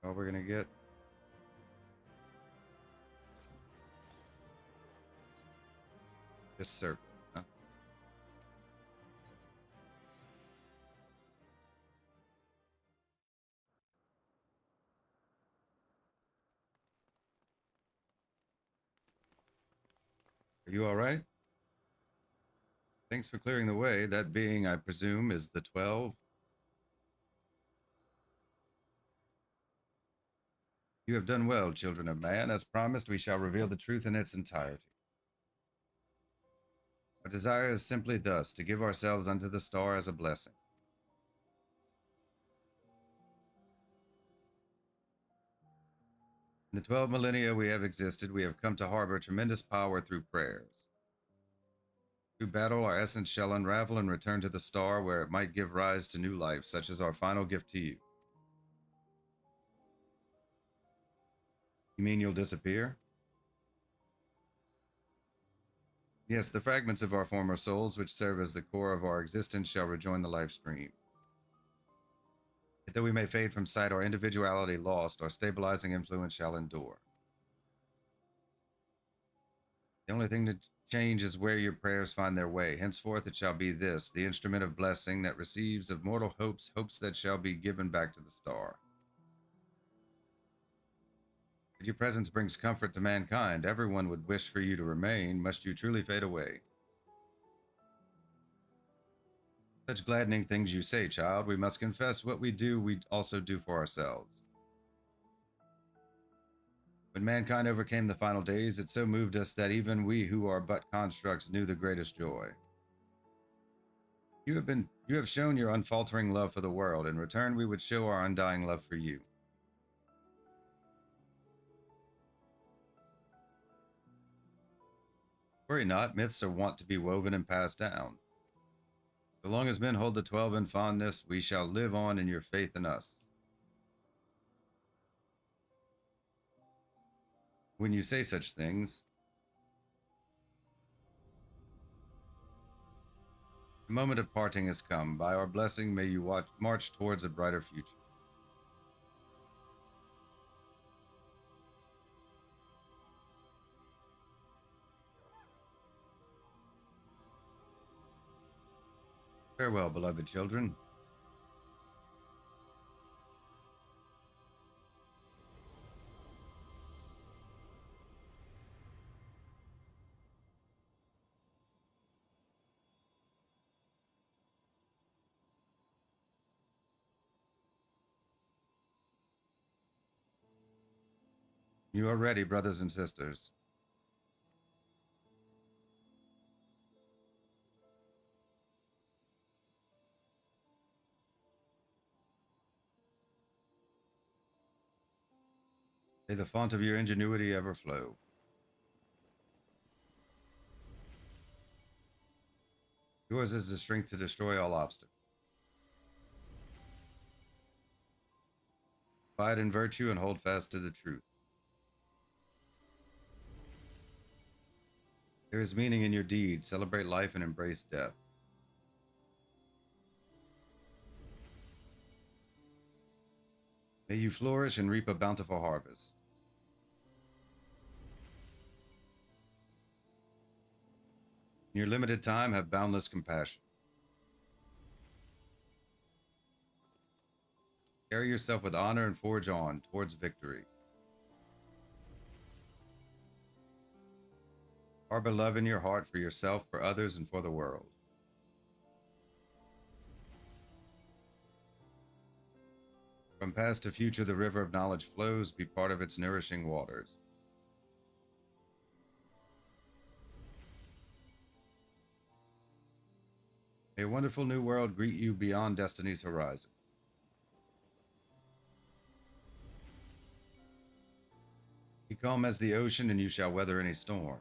All we're gonna get. This circle, huh? Are you all right? Thanks for clearing the way. That being, I presume, is the 12. You have done well, children of man. As promised, we shall reveal the truth in its entirety. Our desire is simply thus, to give ourselves unto the star as a blessing. In the 12 millennia we have existed, we have come to harbor tremendous power through prayers. Through battle, our essence shall unravel and return to the star where it might give rise to new life, such as our final gift to you. You mean you'll disappear? Yes, the fragments of our former souls, which serve as the core of our existence, shall rejoin the life stream. Yet though we may fade from sight, our individuality lost, our stabilizing influence shall endure. The only thing to change is where your prayers find their way. Henceforth it shall be this, the instrument of blessing that receives of mortal hopes, hopes that shall be given back to the star. If your presence brings comfort to mankind, everyone would wish for you to remain, must you truly fade away. Such gladdening things you say, child. We must confess what we do, we also do for ourselves. When mankind overcame the final days, it so moved us that even we who are but constructs knew the greatest joy. You have shown your unfaltering love for the world. In return, we would show our undying love for you. Worry not, myths are wont to be woven and passed down. So long as men hold the 12 in fondness, we shall live on in your faith in us. When you say such things, the moment of parting has come. By our blessing, may you march towards a brighter future. Farewell, beloved children. You are ready, brothers and sisters. May the font of your ingenuity ever flow. Yours is the strength to destroy all obstacles. Abide in virtue and hold fast to the truth. There is meaning in your deeds. Celebrate life and embrace death. May you flourish and reap a bountiful harvest. In your limited time, have boundless compassion. Carry yourself with honor and forge on towards victory. Harbor love in your heart for yourself, for others, and for the world. From past to future, the river of knowledge flows. Be part of its nourishing waters. May a wonderful new world greet you beyond destiny's horizon. Be calm as the ocean, and you shall weather any storm.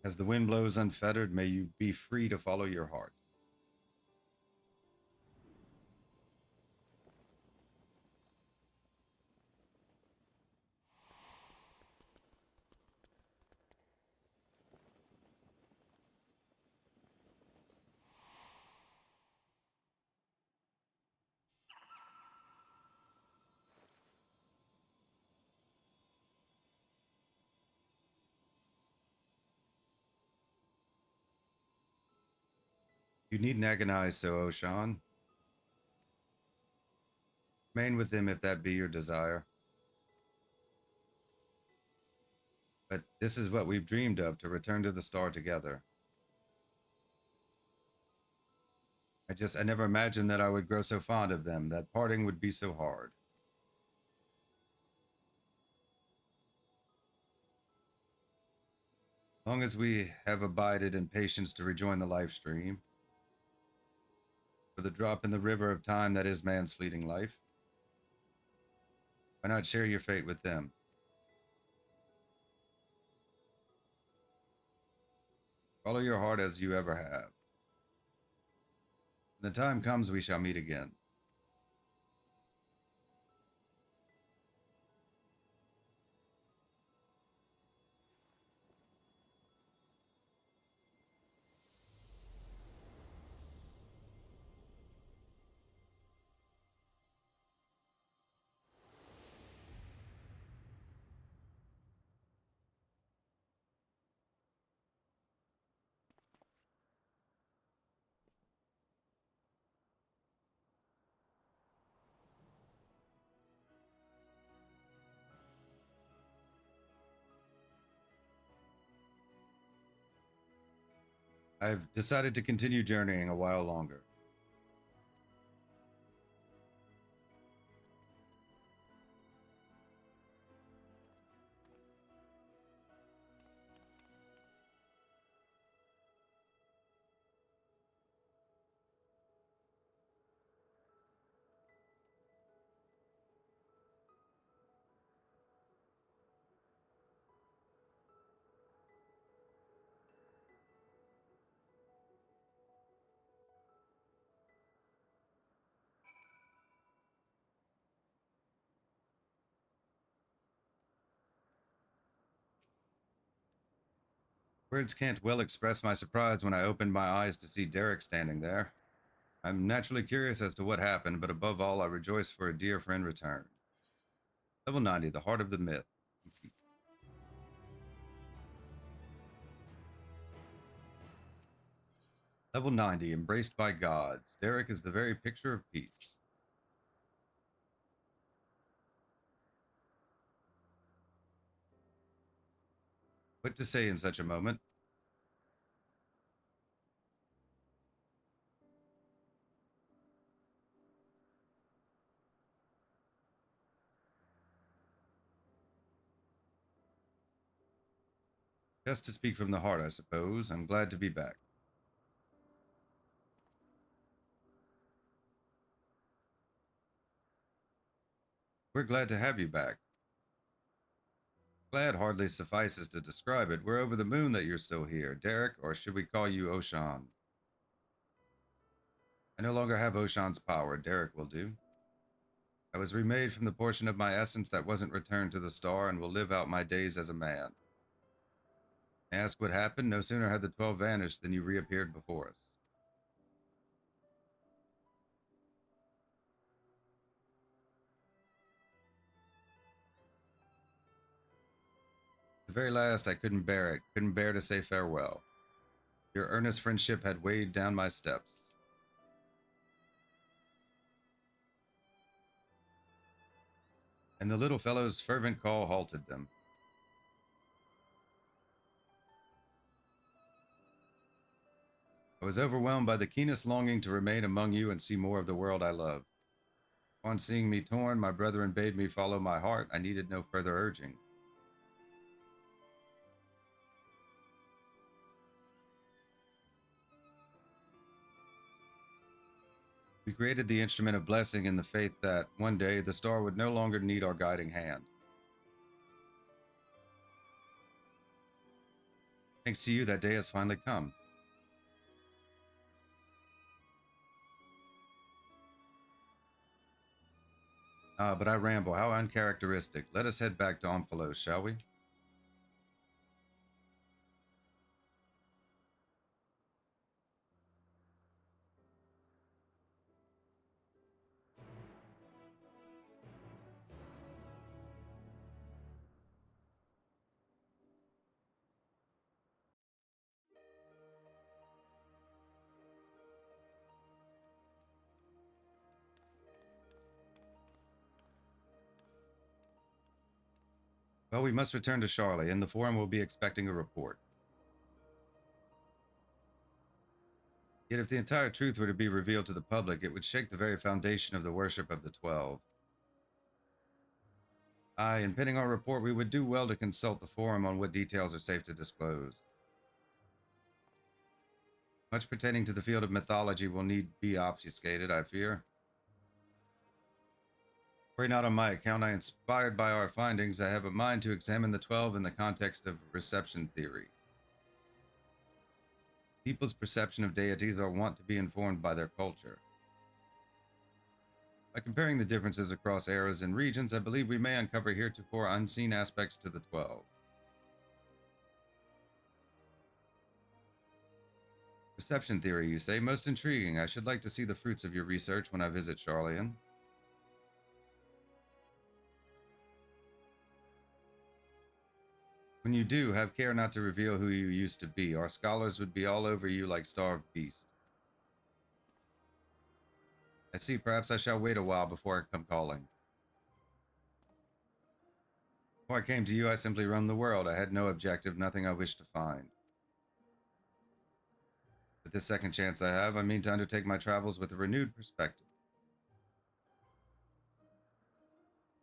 As the wind blows unfettered, may you be free to follow your heart. You needn't agonize so, Oshan. Remain with him if that be your desire. But this is what we've dreamed of, to return to the star together. I never imagined that I would grow so fond of them, that parting would be so hard. Long as we have abided in patience to rejoin the life stream, for the drop in the river of time that is man's fleeting life, why not share your fate with them? Follow your heart as you ever have. When the time comes, we shall meet again. I've decided to continue journeying a while longer. Words can't well express my surprise when I opened my eyes to see Derek standing there. I'm naturally curious as to what happened, but above all, I rejoice for a dear friend returned. Level 90, the heart of the myth. Complete. Level 90, embraced by gods. Derek is the very picture of peace. What to say in such a moment? Just to speak from the heart, I suppose. I'm glad to be back. We're glad to have you back. Glad hardly suffices to describe it. We're over the moon that you're still here, Derek, or should we call you Oshan? I no longer have Oshan's power. Derek will do. I was remade from the portion of my essence that wasn't returned to the star and will live out my days as a man. Ask what happened. No sooner had the 12 vanished than you reappeared before us. The very last, I couldn't bear it. Couldn't bear to say farewell. Your earnest friendship had weighed down my steps. And the little fellow's fervent call halted them. I was overwhelmed by the keenest longing to remain among you and see more of the world I love. On seeing me torn, my brethren bade me follow my heart. I needed no further urging. We created the instrument of blessing in the faith that one day the star would no longer need our guiding hand. Thanks to you, that day has finally come. But I ramble. How uncharacteristic. Let us head back to Omphalos, shall we? Well, we must return to Charlotte. In the forum, we'll be expecting a report. Yet if the entire truth were to be revealed to the public, it would shake the very foundation of the worship of the 12. Aye, in penning our report, we would do well to consult the forum on what details are safe to disclose. Much pertaining to the field of mythology will need be obfuscated, I fear. Pray not on my account. Inspired by our findings, I have a mind to examine the 12 in the context of reception theory. People's perception of deities are wont to be informed by their culture. By comparing the differences across eras and regions, I believe we may uncover heretofore unseen aspects to the 12. Perception theory, you say? Most intriguing. I should like to see the fruits of your research when I visit Charlian. When you do, have care not to reveal who you used to be. Our scholars would be all over you like starved beasts. I see. Perhaps I shall wait a while before I come calling. Before I came to you, I simply roamed the world. I had no objective, nothing I wished to find. With this second chance I have, I mean to undertake my travels with a renewed perspective.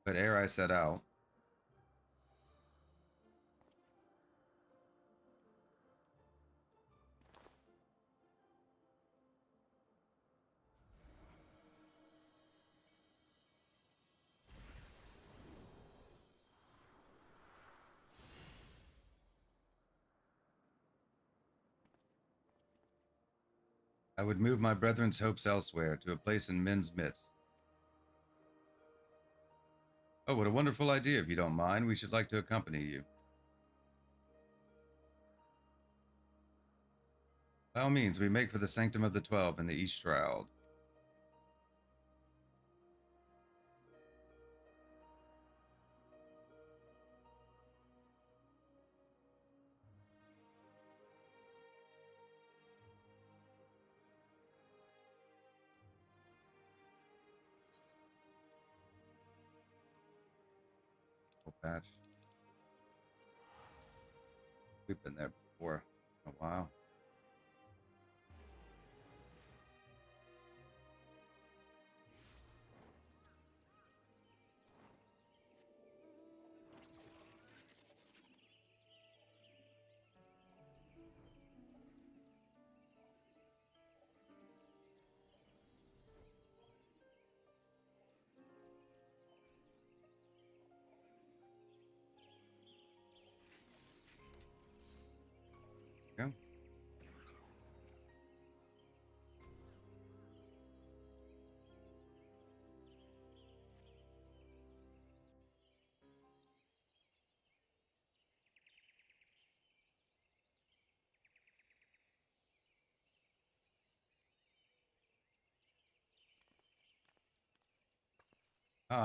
But ere I set out, I would move my brethren's hopes elsewhere, to a place in men's midst. Oh, what a wonderful idea, if you don't mind. We should like to accompany you. By all means, we make for the Sanctum of the 12 in the East Shroud. Patch. We've been there before. A while. Go.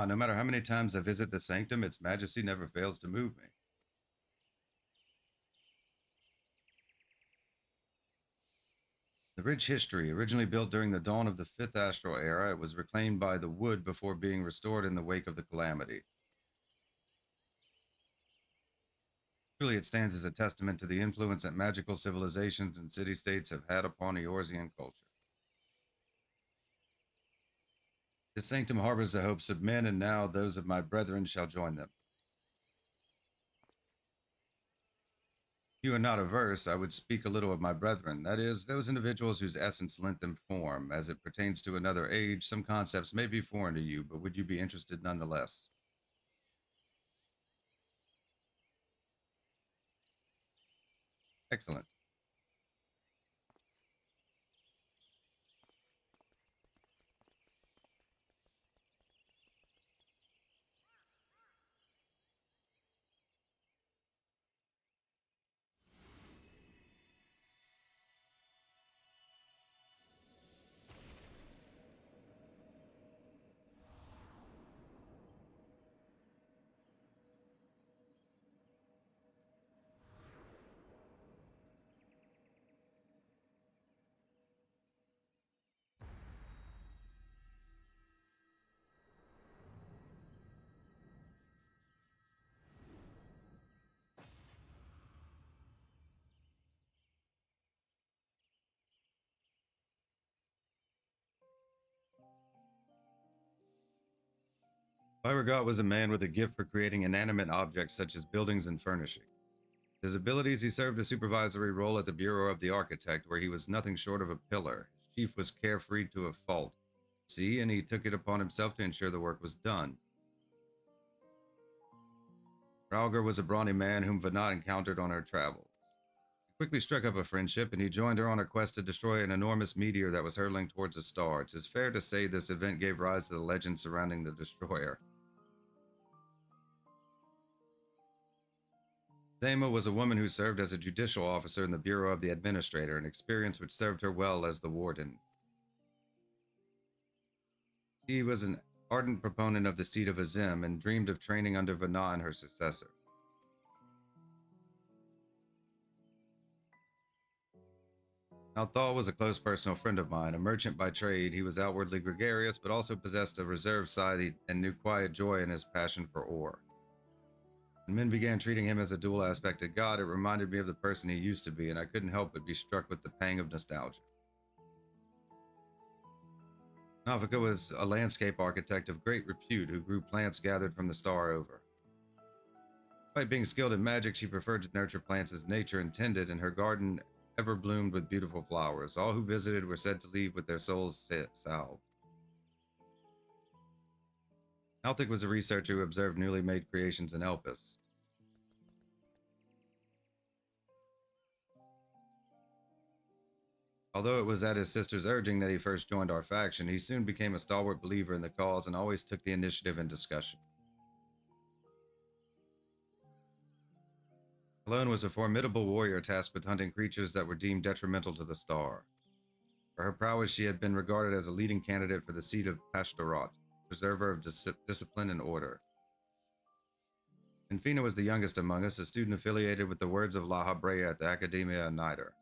No matter how many times I visit the sanctum, its majesty never fails to move me. The rich history, originally built during the dawn of the 5th astral era, it was reclaimed by the wood before being restored in the wake of the calamity. Truly, it stands as a testament to the influence that magical civilizations and city-states have had upon Eorzean culture. This sanctum harbors the hopes of men, and now those of my brethren shall join them. If you are not averse, I would speak a little of my brethren, that is, those individuals whose essence lent them form. As it pertains to another age, some concepts may be foreign to you, but would you be interested nonetheless? Excellent. Beauregard was a man with a gift for creating inanimate objects such as buildings and furnishings. His abilities, he served a supervisory role at the Bureau of the Architect, where he was nothing short of a pillar. His chief was carefree to a fault. See, and he took it upon himself to ensure the work was done. Rauger was a brawny man whom Venat encountered on her travels. He quickly struck up a friendship, and he joined her on a quest to destroy an enormous meteor that was hurtling towards a star. It is fair to say this event gave rise to the legend surrounding the destroyer. Thema was a woman who served as a judicial officer in the Bureau of the Administrator, an experience which served her well as the warden. She was an ardent proponent of the seat of Azim and dreamed of training under Vana and her successor. Althal was a close personal friend of mine. A merchant by trade, he was outwardly gregarious, but also possessed a reserved side and knew quiet joy in his passion for ore. When men began treating him as a dual-aspected god, it reminded me of the person he used to be, and I couldn't help but be struck with the pang of nostalgia. Navika was a landscape architect of great repute who grew plants gathered from the star over. Despite being skilled in magic, she preferred to nurture plants as nature intended, and her garden ever bloomed with beautiful flowers. All who visited were said to leave with their souls salved. Althic was a researcher who observed newly made creations in Elpis. Although it was at his sister's urging that he first joined our faction, he soon became a stalwart believer in the cause and always took the initiative in discussion. Alone was a formidable warrior tasked with hunting creatures that were deemed detrimental to the star. For her prowess, she had been regarded as a leading candidate for the seat of Pashtarat, preserver of discipline and order. Infina was the youngest among us, a student affiliated with the Words of La Habrea at the Academia Nider.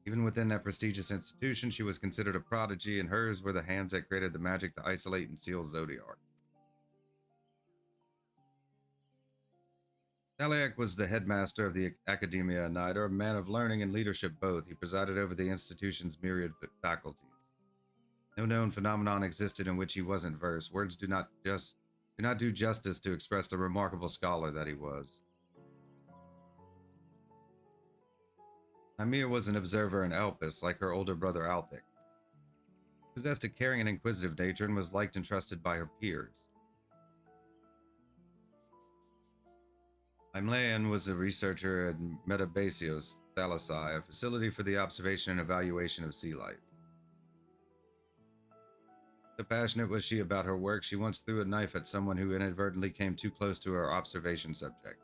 Even within that prestigious institution, she was considered a prodigy, and hers were the hands that created the magic to isolate and seal Zodiark. Thaleia was the headmaster of the Academia Nider, a man of learning and leadership both. He presided over the institution's myriad faculties. No known phenomenon existed in which he wasn't versed. Words do not do justice to express the remarkable scholar that he was. Amir was an observer in Elpis, like her older brother Althic. She possessed a caring and inquisitive nature and was liked and trusted by her peers. Imlayan was a researcher at Metabasios, Thalassai, a facility for the observation and evaluation of sea life. So passionate was she about her work, she once threw a knife at someone who inadvertently came too close to her observation subject.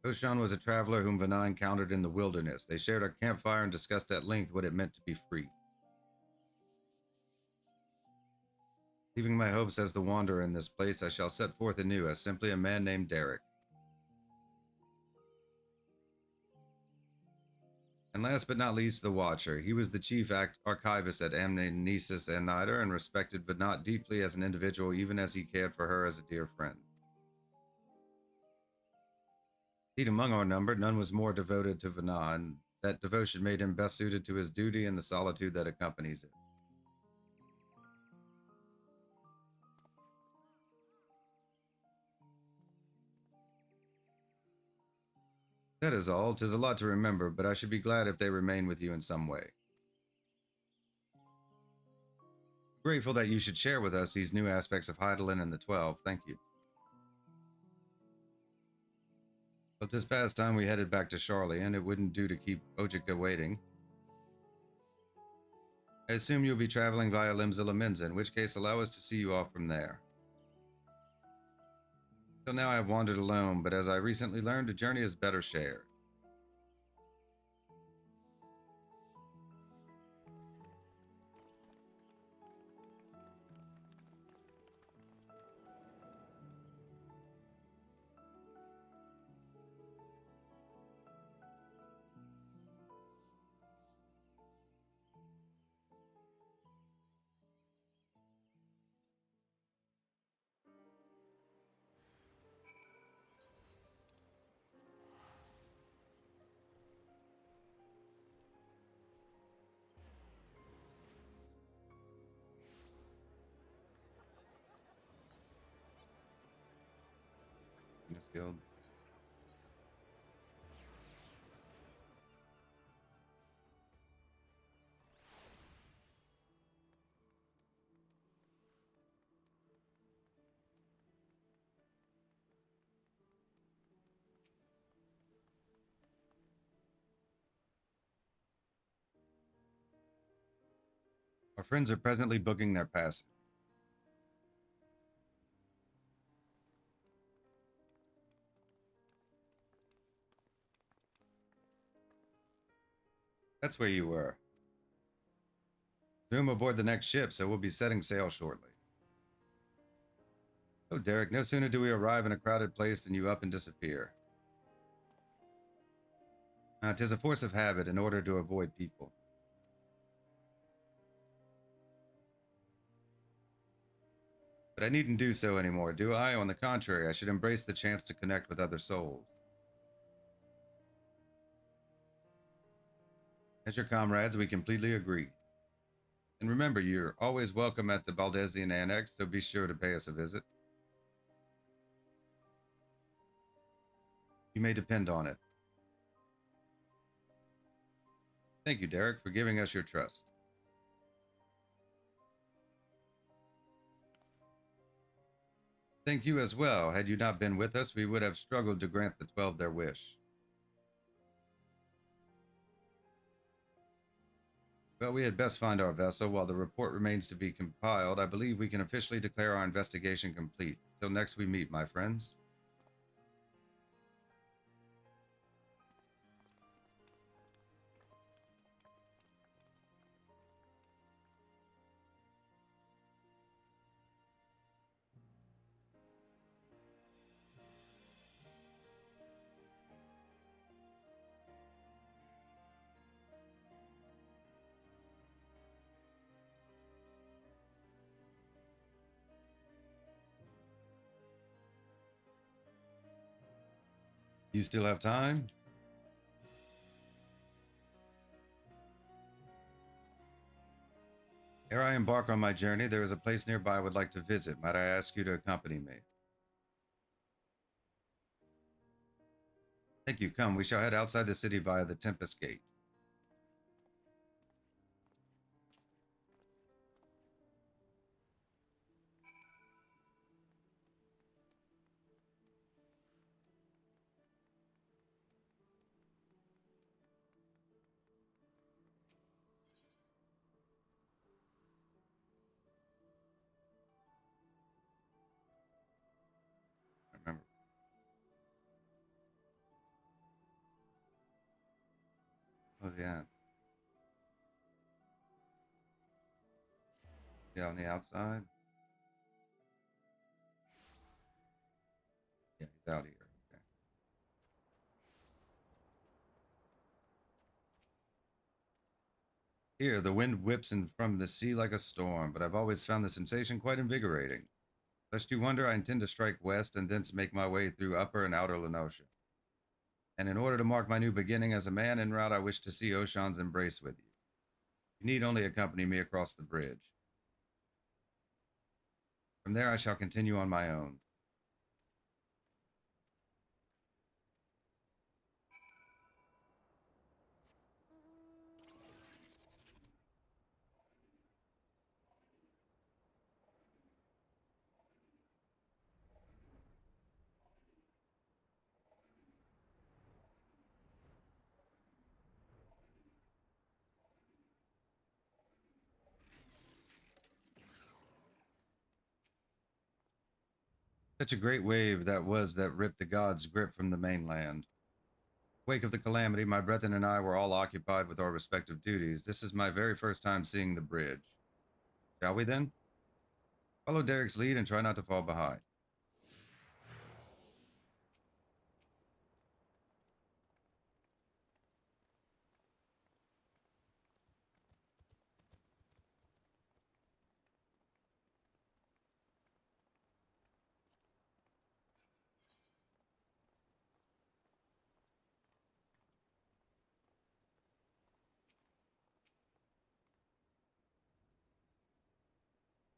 Oshan was a traveler whom Vana encountered in the wilderness. They shared a campfire and discussed at length what it meant to be free. Leaving my hopes as the wanderer in this place, I shall set forth anew as simply a man named Derek. And last but not least, the Watcher. He was the chief archivist at Amnesis and Nider and respected Venat deeply as an individual, even as he cared for her as a dear friend. Indeed, among our number, none was more devoted to Vana, and that devotion made him best suited to his duty and the solitude that accompanies it. That is all. 'Tis a lot to remember, but I should be glad if they remain with you in some way. Grateful that you should share with us these new aspects of Heidelin and the 12. Thank you. But this past time we headed back to Charlie, and it wouldn't do to keep Ojika waiting. I assume you'll be traveling via Limzilla Minza, in which case allow us to see you off from there. Till now I have wandered alone, but as I recently learned, a journey is better shared. In this guild. Our friends are presently booking their passage. That's where you were. Zoom aboard the next ship, so we'll be setting sail shortly. Oh, Derek, no sooner do we arrive in a crowded place than you up and disappear. 'Tis a force of habit in order to avoid people. But I needn't do so anymore, do I? On the contrary, I should embrace the chance to connect with other souls. As your comrades, we completely agree. And remember, you're always welcome at the Baldesian Annex, so be sure to pay us a visit. You may depend on it. Thank you, Derek, for giving us your trust. Thank you as well. Had you not been with us, we would have struggled to grant the 12 their wish. Well, we had best find our vessel. While the report remains to be compiled, I believe we can officially declare our investigation complete. Till next we meet, my friends. You still have time? Ere I embark on my journey, there is a place nearby I would like to visit. Might I ask you to accompany me? Thank you. Come, we shall head outside the city via the Tempest Gate. Remember. Oh, yeah. Yeah, on the outside? Yeah, he's out here. Okay. Here, the wind whips in from the sea like a storm, but I've always found the sensation quite invigorating. Lest you wonder, I intend to strike west and thence make my way through Upper and Outer Lenosha. And in order to mark my new beginning as a man en route, I wish to see Oshan's embrace with you. You need only accompany me across the bridge. From there, I shall continue on my own. Such a great wave that was that ripped the gods' grip from the mainland. Wake of the calamity, my brethren and I were all occupied with our respective duties. This is my very first time seeing the bridge. Shall we then? Follow Derek's lead and try not to fall behind.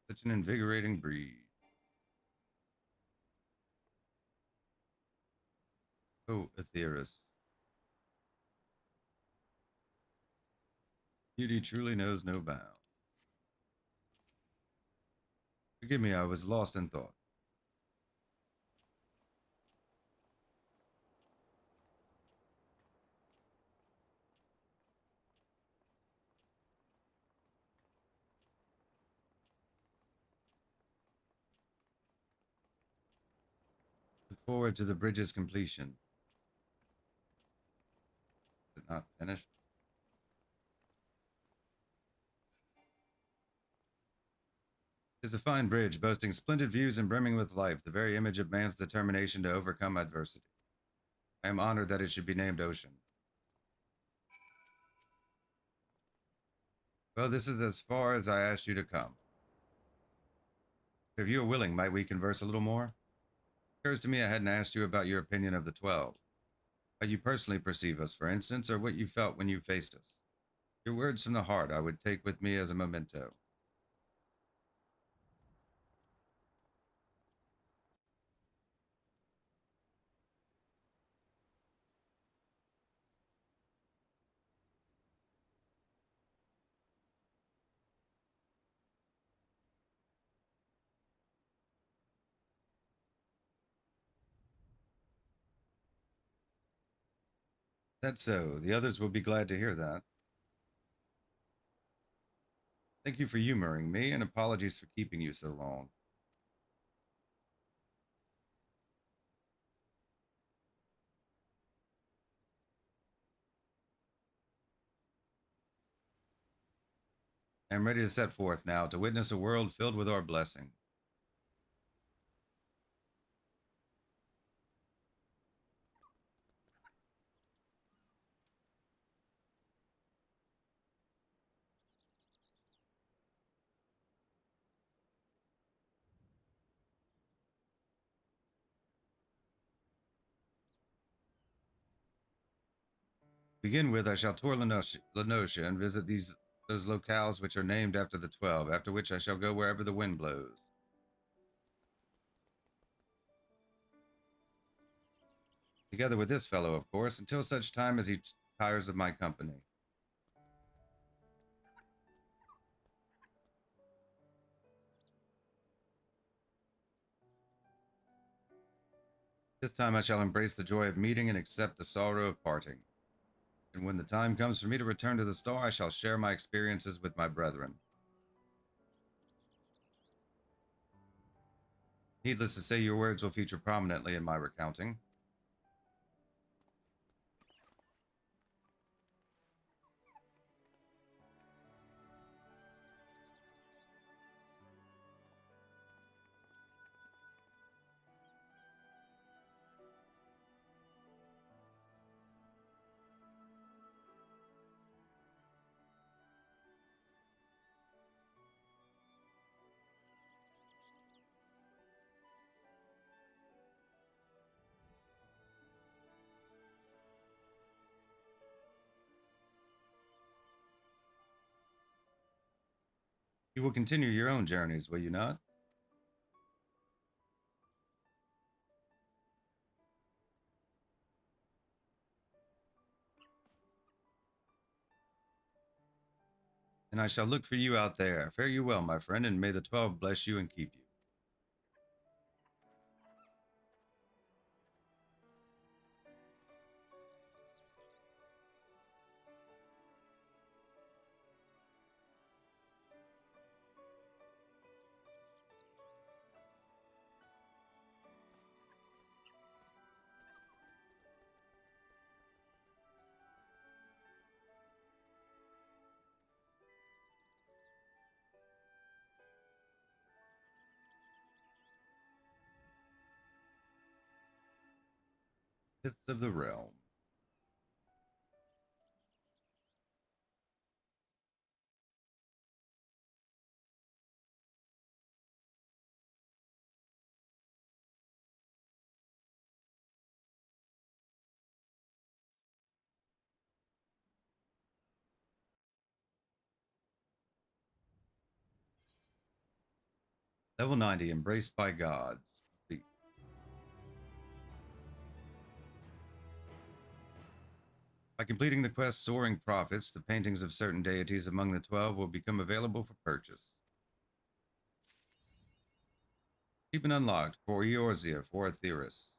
Such an invigorating breeze. Oh, Aetheris. Beauty truly knows no bounds. Forgive me, I was lost in thought. Look forward to the bridge's completion. Is it not finished? It is a fine bridge, boasting splendid views and brimming with life, the very image of man's determination to overcome adversity. I am honored that it should be named Ocean. Well, this is as far as I asked you to come. If you are willing, might we converse a little more? It occurs to me I hadn't asked you about your opinion of the 12. How you personally perceive us, for instance, or what you felt when you faced us. Your words from the heart I would take with me as a memento. That's so. The others will be glad to hear that. Thank you for humoring me, and apologies for keeping you so long. I am ready to set forth now to witness a world filled with our blessing. To begin with, I shall tour Lenosha and visit those locales which are named after the 12, after which I shall go wherever the wind blows. Together with this fellow, of course, until such time as he tires of my company. This time I shall embrace the joy of meeting and accept the sorrow of parting. And when the time comes for me to return to the star, I shall share my experiences with my brethren. Needless to say, your words will feature prominently in my recounting. You will continue your own journeys, will you not? And I shall look for you out there. Fare you well, my friend, and may the 12 bless you and keep you. Myths of the Realm. Level 90, Embraced by Gods. Complete. By completing the quest Soaring Prophets, the paintings of certain deities among the 12 will become available for purchase. Keep an unlocked for Eorzea for Aetheris.